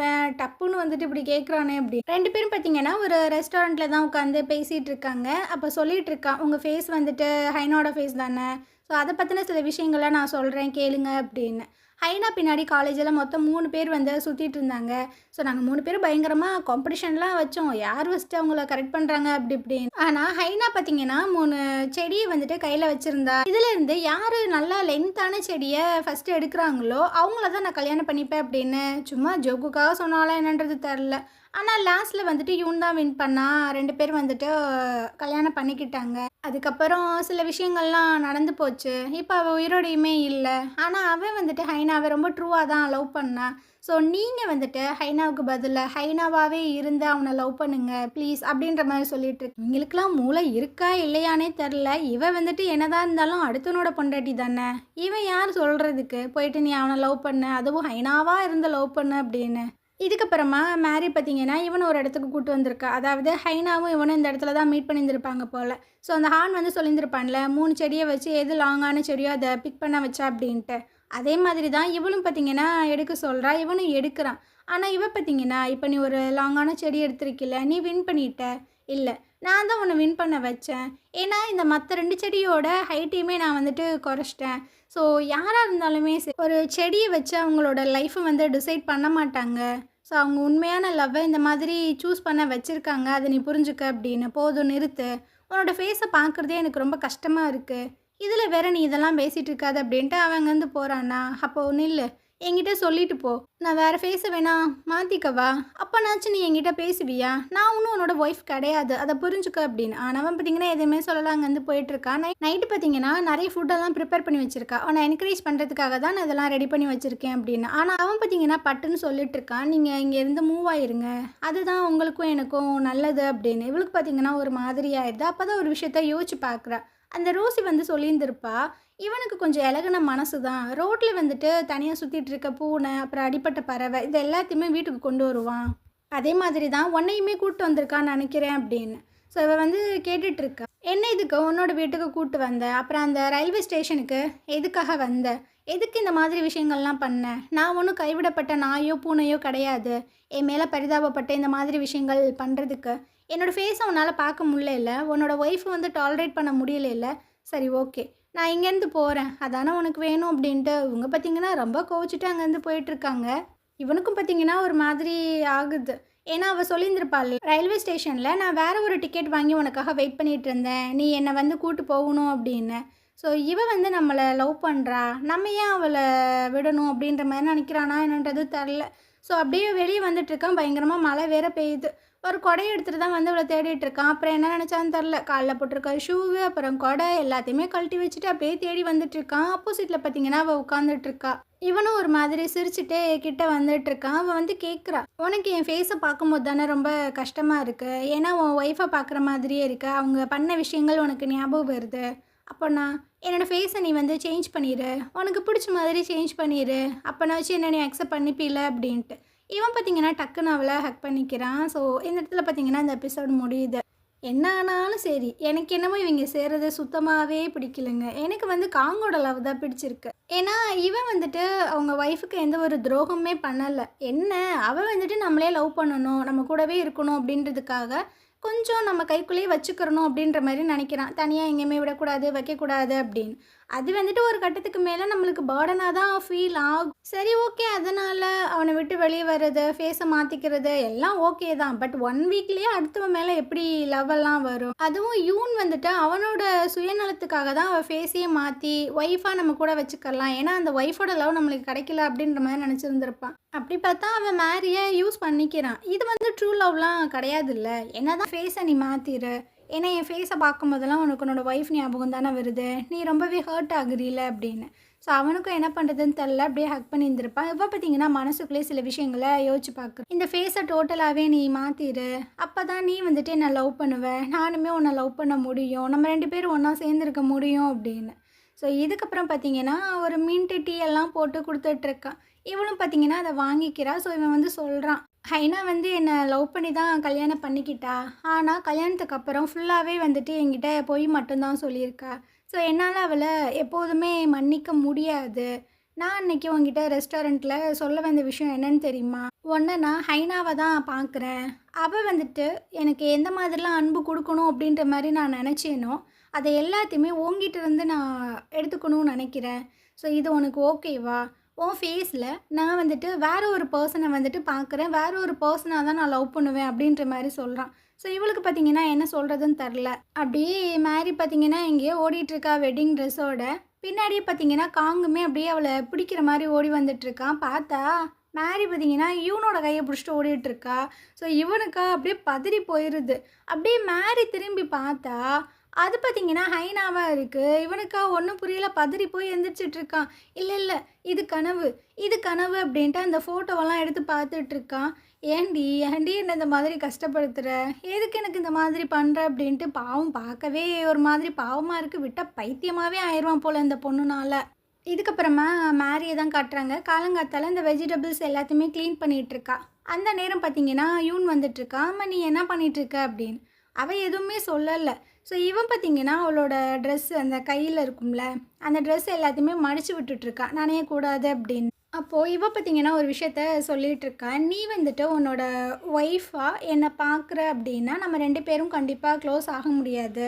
Speaker 1: டப்புன்னு வந்துட்டு இப்படி கேட்குறானே அப்படி. 2 பேரும் பார்த்தீங்கன்னா ஒரு ரெஸ்டாரண்ட்டில் தான் உட்காந்து பேசிகிட்டு இருக்காங்க. அப்போ சொல்லிகிட்டு இருக்கான், உங்கள் ஃபேஸ் வந்துட்டு ஹைனாவோட ஃபேஸ் தானே, ஸோ அதை பற்றின சில விஷயங்கள்லாம் நான் சொல்கிறேன் கேளுங்க அப்படின்னு. ஹைனா பின்னாடி காலேஜில் மொத்தம் 3 பேர் வந்து சுற்றிட்டு இருந்தாங்க. ஸோ நாங்கள் 3 பேரும் பயங்கரமாக காம்படிஷன்லாம் வச்சோம், யார் ஃபஸ்ட்டு அவங்கள கரெக்ட் பண்ணுறாங்க அப்படி இப்படின்னு. ஆனால் ஹைனா பார்த்தீங்கன்னா 3 செடியை வந்துட்டு கையில் வச்சுருந்தா. இதிலேருந்து யார் நல்லா லென்த்தான செடியை ஃபஸ்ட்டு எடுக்கிறாங்களோ அவங்கள தான் நான் கல்யாணம் பண்ணிப்பேன் அப்படின்னு சும்மா ஜோக்குக்காக சொன்னாலும் என்னன்றது தெரில. ஆனால் லாஸ்ட்டில் வந்துட்டு இவன் தான் வின் பண்ணா. 2 பேர் வந்துட்டு கல்யாணம் பண்ணிக்கிட்டாங்க. அதுக்கப்புறம் சில விஷயங்கள்லாம் நடந்து போச்சு. இப்போ அவள் உயிரோடையுமே இல்லை. ஆனால் அவன் வந்துட்டு ஹைனாவை ரொம்ப ட்ரூவாக தான் லவ் பண்ணான். ஸோ நீங்கள் வந்துட்டு ஹைனாவுக்கு பதிலாக ஹைனாவாகவே இருந்து அவனை லவ் பண்ணுங்க ப்ளீஸ் அப்படின்ற மாதிரி சொல்லிட்டு இருக்கு. இவங்களுக்குலாம் மூளை இருக்கா இல்லையானே தெரில. இவன் வந்துட்டு என்னதான் இருந்தாலும் அடுத்தவனோட பொண்டாட்டி தானே, இவன் யார் சொல்கிறதுக்கு போயிட்டு நீ அவனை லவ் பண்ணு, அதுவும் ஹைனாவாக இருந்து லவ் பண்ணு அப்படின்னு. இதுக்கப்புறமா மேரி பார்த்தீங்கன்னா இவனை ஒரு இடத்துக்கு கூப்பிட்டு வந்திருக்கா. அதாவது ஹைனாவும் இவனும் இந்த இடத்துல தான் மீட் பண்ணியிருந்திருப்பாங்க போல். ஸோ அந்த ஹார்ன் வந்து சொல்லியிருந்திருப்பான்ல 3 செடியை வச்சு எது லாங்கான செடியோ அதை பிக் பண்ண வச்சா அப்படின்ட்டு. அதே மாதிரி தான் இவளும் பார்த்தீங்கன்னா எடுக்க சொல்கிறா, இவனும் எடுக்கிறான். ஆனால் இவ பார்த்தீங்கன்னா இப்போ நீ ஒரு லாங்கான செடி எடுத்திருக்கில்ல, நீ வின் பண்ணிட்ட. இல்லை, நான் தான் உன்னை வின் பண்ண வச்சேன். ஏன்னா இந்த மற்ற 2 செடியோட ஹைட்டையுமே நான் வந்துட்டு குறைச்சிட்டேன். ஸோ யாராக இருந்தாலுமே ஒரு செடியை வச்சு அவங்களோட லைஃப்பை வந்து டிசைட் பண்ண மாட்டாங்க. ஸோ அவங்க உண்மையான லவ்வை இந்த மாதிரி சூஸ் பண்ண வச்சுருக்காங்க, அதை நீ புரிஞ்சுக்க அப்படின்னு. போதும் நிறுத்து, உன்னோட ஃபேஸை பார்க்குறதே எனக்கு ரொம்ப கஷ்டமாக இருக்குது, இதில் வேற நீ இதெல்லாம் பேசிகிட்டு இருக்காது அப்படின்ட்டு அவன் அங்கேருந்து போகிறானா. அப்போது நில்லு, என்கிட்ட சொல்லிட்டு போ, நான் வேறு ஃபேஸை வேணா மாற்றிக்கவா, அப்போனாச்சும் நீ என்கிட்ட பேசுவியா, நான் ஒன்றும் உன்னோட ஒய்ஃப் கிடையாது, அதை புரிஞ்சுக்க அப்படின்னு. ஆனவன் பார்த்தீங்கன்னா எதுவுமே சொல்லலாம், அங்கேருந்து போயிட்டுருக்கா. நைட்டு பார்த்தீங்கன்னா நிறைய ஃபுட்டெல்லாம் ப்ரிப்பேர் பண்ணி வச்சுருக்கா. அவனை என்கரேஜ் பண்ணுறதுக்காக தான் நான் இதெல்லாம் ரெடி பண்ணி வச்சுருக்கேன் அப்படின்னு. ஆனால் அவன் பார்த்தீங்கன்னா பட்டுன்னு சொல்லிட்டு இருக்கான், நீங்கள் இங்கேருந்து மூவ் ஆயிருங்க, அதுதான் உங்களுக்கும் எனக்கும் நல்லது அப்படின்னு. இவளுக்கு பார்த்தீங்கன்னா ஒரு மாதிரி ஆயிடுது. அப்போ தான் ஒரு விஷயத்த யோசிச்சு பார்க்குறா. அந்த ரோசி வந்து சொல்லியிருந்திருப்பா, இவனுக்கு கொஞ்சம் இலகுன மனசு தான், ரோட்டில் வந்துட்டு தனியாக சுற்றிட்டு இருக்க பூனை, அப்புறம் அடிப்பட்ட பறவை, இது எல்லாத்தையுமே வீட்டுக்கு கொண்டு வருவான். அதே மாதிரி தான் உன்னையுமே கூப்பிட்டு வந்திருக்கான்னு நினைக்கிறேன் அப்படின்னு. ஸோ இவள் வந்து கேட்டுட்ருக்கா, என்ன இதுக்கு உன்னோட வீட்டுக்கு கூப்பிட்டு வந்த, அப்புறம் அந்த ரயில்வே ஸ்டேஷனுக்கு எதுக்காக வந்த, எதுக்கு இந்த மாதிரி விஷயங்கள்லாம் பண்ண, நான் ஒன்றும் கைவிடப்பட்ட நாயோ பூனையோ கிடையாது, என் மேலே பரிதாபப்பட்ட இந்த மாதிரி விஷயங்கள் பண்ணுறதுக்கு. என்னோடய ஃபேஸை உன்னால் பார்க்க முடியல, உன்னோட ஒய்ஃபை வந்து டாலரேட் பண்ண முடியல. சரி ஓகே, நான் இங்கேருந்து போகிறேன், அதானே உனக்கு வேணும் அப்படின்ட்டு இவங்க பார்த்தீங்கன்னா ரொம்ப கோவிச்சுட்டு அங்கேருந்து போயிட்டுருக்காங்க. இவனுக்கும் பார்த்தீங்கன்னா ஒரு மாதிரி ஆகுது. ஏன்னா அவள் சொல்லியிருந்திருப்பாள், ரயில்வே ஸ்டேஷனில் நான் வேறு ஒரு டிக்கெட் வாங்கி உனக்காக வெயிட் பண்ணிகிட்டு இருந்தேன், நீ என்னை வந்து கூட்டு போகணும் அப்படின்னு. ஸோ இவன் வந்து நம்மளை லவ் பண்ணுறா, நம்ம ஏன் அவளை விடணும் அப்படின்ற மாதிரி நினைக்கிறானா என்னன்றது தெரில. ஸோ அப்படியே வெளியே வந்துட்டுருக்கான், பயங்கரமாக மழை வேறு பெய்யுது. ஒரு கொடையை எடுத்துகிட்டு தான் வந்து அவளை தேடிட்டு இருக்கான். அப்புறம் என்ன நினச்சான்னு தெரில, காலில் போட்டிருக்க ஷூவு அப்புறம் கொடை எல்லாத்தையுமே கழட்டி வச்சுட்டு அப்படியே தேடி வந்துட்டுருக்கான். ஆப்போசிட்டில் பார்த்தீங்கன்னா அவள் உட்காந்துட்ருக்கா. இவனும் ஒரு மாதிரி சிரிச்சுட்டே கிட்ட வந்துட்டுருக்கான். அவன் வந்து கேட்குறா, உனக்கு என் ஃபேஸை பார்க்கும்போது தானே ரொம்ப கஷ்டமாக இருக்குது, ஏன்னா உன் ஒய்ஃபை பார்க்குற மாதிரியே இருக்கு, அவங்க பண்ண விஷயங்கள் உனக்கு ஞாபகம் வருது, அப்போனா என்னோடய ஃபேஸை நீ வந்து சேஞ்ச் பண்ணிடு, உனக்கு பிடிச்ச மாதிரி சேஞ்ச் பண்ணிடு, அப்போனாச்சும் என்ன நீ அக்செப்ட் பண்ணிப்பீல அப்படின்ட்டு. இவன் பார்த்தீங்கன்னா டக்குன்னு அவளை ஹக் பண்ணிக்கிறான். ஸோ இந்த இடத்துல பார்த்தீங்கன்னா இந்த எபிசோடு முடியுது. என்ன ஆனாலும் சரி, எனக்கு என்னமோ இவங்க சேர்றது சுத்தமாகவே பிடிக்கலைங்க. எனக்கு வந்து காங்கோட லவ் தான் பிடிச்சிருக்கு. ஏன்னா இவன் வந்துட்டு அவங்க ஒய்ஃபுக்கு எந்த ஒரு துரோகமே பண்ணலை. என்ன அவன் வந்துட்டு நம்மளே லவ் பண்ணணும், நம்ம கூடவே இருக்கணும் அப்படின்றதுக்காக கொஞ்சம் நம்ம கைக்குள்ளேயே வச்சுக்கிறணும் அப்படின்ற மாதிரி நினைக்கிறான். தனியாக எங்கேயுமே விடக்கூடாது, வைக்கக்கூடாது அப்படின்னு. அது வந்துட்டு ஒரு கட்டத்துக்கு மேலே நம்மளுக்கு பேர்டனாக தான் ஃபீல் ஆகும். சரி ஓகே, அதனால் அவனை விட்டு வெளியே வர்றது, ஃபேஸை மாற்றிக்கிறது எல்லாம் ஓகே தான். பட் 1 வீக்லேயே அடுத்தவன் மேலே எப்படி லவ்வெல்லாம் வரும்? அதுவும் யூன் வந்துட்டு அவனோட சுயநலத்துக்காக தான் அவள் ஃபேஸையே மாற்றி ஒய்ஃபாக நம்ம கூட வச்சுக்கலாம். ஏன்னா அந்த ஒய்ஃபோட லவ் நம்மளுக்கு கிடைக்கல அப்படின்ற மாதிரி நினச்சிருந்துருப்பான். அப்படி பார்த்தா அவன் மேரியை யூஸ் பண்ணிக்கிறான். இது வந்து ட்ரூ லவ்லாம் கிடையாது இல்லை. என்ன தான் ஃபேஸை நீ மாற்றிடு, ஏன்னா என் ஃபேஸை பார்க்கும்போதெல்லாம் உனக்கு உன்னோட ஒய்ஃப் ஞாபகம் தானே வருது, நீ ரொம்பவே ஹர்ட் ஆகுறீல அப்படின்னு. ஸோ அவனுக்கும் என்ன பண்ணுறதுன்னு தெரில, அப்படியே ஹக் பண்ணி இருந்திருப்பான். இப்போ பார்த்தீங்கன்னா மனசுக்குள்ளே சில விஷயங்களை யோசிச்சு பார்க்குறேன். இந்த ஃபேஸை டோட்டலாகவே நீ மாற்றிடு, அப்போ தான் நீ வந்துட்டு என்னை லவ் பண்ணுவேன், நானுமே உன்னை லவ் பண்ண முடியும், நம்ம 2 பேரும் ஒன்றா சேர்ந்துருக்க முடியும் அப்படின்னு. ஸோ இதுக்கப்புறம் பார்த்தீங்கன்னா ஒரு மின்ட் டீ எல்லாம் போட்டு கொடுத்துட்ருக்கான். இவளும் பார்த்தீங்கன்னா அதை வாங்கிக்கிறா. ஸோ இவன் வந்து சொல்கிறான், ஹைனா வந்து என்னை லவ் பண்ணி தான் கல்யாணம் பண்ணிக்கிட்டா, ஆனால் கல்யாணத்துக்கு அப்புறம் ஃபுல்லாகவே வந்துட்டு என்கிட்ட பொய் மட்டும்தான் சொல்லியிருக்கா. ஸோ என்னால் அவளை எப்போதுமே மன்னிக்க முடியாது. நான் அன்றைக்கி உங்ககிட்ட ரெஸ்டாரண்ட்டில் சொல்ல வந்த விஷயம் என்னன்னு தெரியுமா, ஒன்று நான் ஹைனாவை தான் பார்க்குறேன், அவள் வந்துட்டு எனக்கு எந்த மாதிரிலாம் அன்பு கொடுக்கணும் அப்படின்ற மாதிரி நான் நினச்சேனோ அதை எல்லாத்தையுமே உங்ககிட்ட இருந்து நான் எடுத்துக்கணும்னு நினைக்கிறேன். ஸோ இது உனக்கு ஓகேவா? உன் ஃபேஸில் நான் வந்துட்டு வேற ஒரு பர்சனை வந்துட்டு பார்க்குறேன், வேற ஒரு பர்சனாக தான் நான் லவ் பண்ணுவேன் அப்படின்ற மாதிரி சொல்கிறான். ஸோ இவளுக்கு பார்த்தீங்கன்னா என்ன சொல்கிறதுன்னு தெரில. அப்படியே மேரி பார்த்தீங்கன்னா எங்கேயோ ஓடிட்டுருக்கா வெட்டிங் ட்ரெஸ்ஸோட. பின்னாடியே பார்த்தீங்கன்னா காங்குமே அப்படியே அவளை பிடிக்கிற மாதிரி ஓடி வந்துட்டுருக்கான். பார்த்தா மேரி பார்த்தீங்கன்னா இவனோட கையை பிடிச்சிட்டு ஓடிட்டுருக்கா. ஸோ இவனுக்கா அப்படியே பதறி போயிடுது. அப்படியே மேரி திரும்பி பார்த்தா அது பார்த்தீங்கன்னா ஹைனாவாக இருக்குது. இவனுக்கா ஒன்றும் புரியல, பதறி போய் எந்திரிச்சிட்ருக்கான். இல்லை இல்லை, இது கனவு, இது கனவு அப்படின்ட்டு அந்த ஃபோட்டோவெல்லாம் எடுத்து பார்த்துட்ருக்கான். ஏண்டி ஏண்டி என்ன இந்த மாதிரி கஷ்டப்படுத்துகிற, எதுக்கு எனக்கு இந்த மாதிரி பண்ணுற அப்படின்ட்டு பாவம் பார்க்கவே ஒரு மாதிரி பாவமாக இருக்குது. விட்டால் பைத்தியமாகவே ஆயிடுவான் போல் இந்த பொண்ணுனால. இதுக்கப்புறமா மேரியை தான் காட்டுறாங்க. காலங்காத்தால் இந்த வெஜிடபிள்ஸ் எல்லாத்தையுமே க்ளீன் பண்ணிகிட்ருக்கா. அந்த நேரம் பார்த்தீங்கன்னா யூன் வந்துட்டுருக்கா. அம்மா நீ என்ன பண்ணிகிட்ருக்க அப்படின்னு. அவள் எதுவுமே சொல்லலை. ஸோ இவன் பார்த்தீங்கன்னா அவளோட ட்ரெஸ்ஸு அந்த கையில் இருக்கும்ல, அந்த ட்ரெஸ் எல்லாத்தையுமே மடித்து விட்டுட்ருக்கா நனையக்கூடாது அப்படின்னு. அப்போது இவள் பார்த்தீங்கன்னா ஒரு விஷயத்த சொல்லிகிட்ருக்கா, நீ வந்துட்டு உன்னோட ஒய்ஃபாக என்னை பார்க்குற அப்படின்னா நம்ம 2 பேரும் கண்டிப்பாக க்ளோஸ் ஆக முடியாது,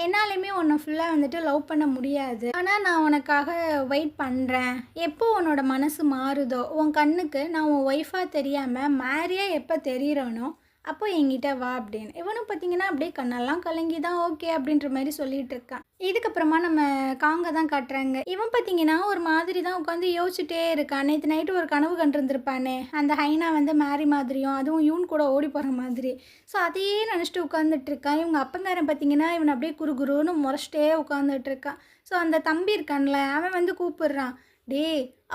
Speaker 1: என்னாலுமே உன்னை ஃபுல்லாக வந்துட்டு லவ் பண்ண முடியாது. ஆனால் நான் உனக்காக வெயிட் பண்ணுறேன். எப்போ உன்னோட மனசு மாறுதோ, உன் கண்ணுக்கு நான் உன் ஒய்ஃபாக தெரியாமல் மேரியாக எப்போ தெரியிறனோ அப்போ என்கிட்ட வா அப்படின்னு. இவனும் பார்த்தீங்கன்னா அப்படியே கண்ணெல்லாம் கலங்கி தான் ஓகே அப்படின்ற மாதிரி சொல்லிட்டு இருக்கான். இதுக்கப்புறமா நம்ம காங்க தான் காட்டுறாங்க. இவன் பார்த்தீங்கன்னா ஒரு மாதிரி தான் உட்காந்து யோசிச்சுட்டே இருக்கான். நேற்று நைட்டு ஒரு கனவு கண்டிருந்திருப்பானே, அந்த ஹைனா வந்து மேரி மாதிரியும் அதுவும் யூன் கூட ஓடி போகிற மாதிரி. ஸோ அதையே நினச்சிட்டு உட்காந்துட்டு இருக்கான். இவங்க அப்பங்காரன் பார்த்தீங்கன்னா இவன் அப்படியே குறுகுருன்னு முறைச்சிட்டே உட்காந்துட்டு இருக்கான். ஸோ அந்த தம்பி இருக்கான்ல, அவன் வந்து கூப்பிடுறான், டே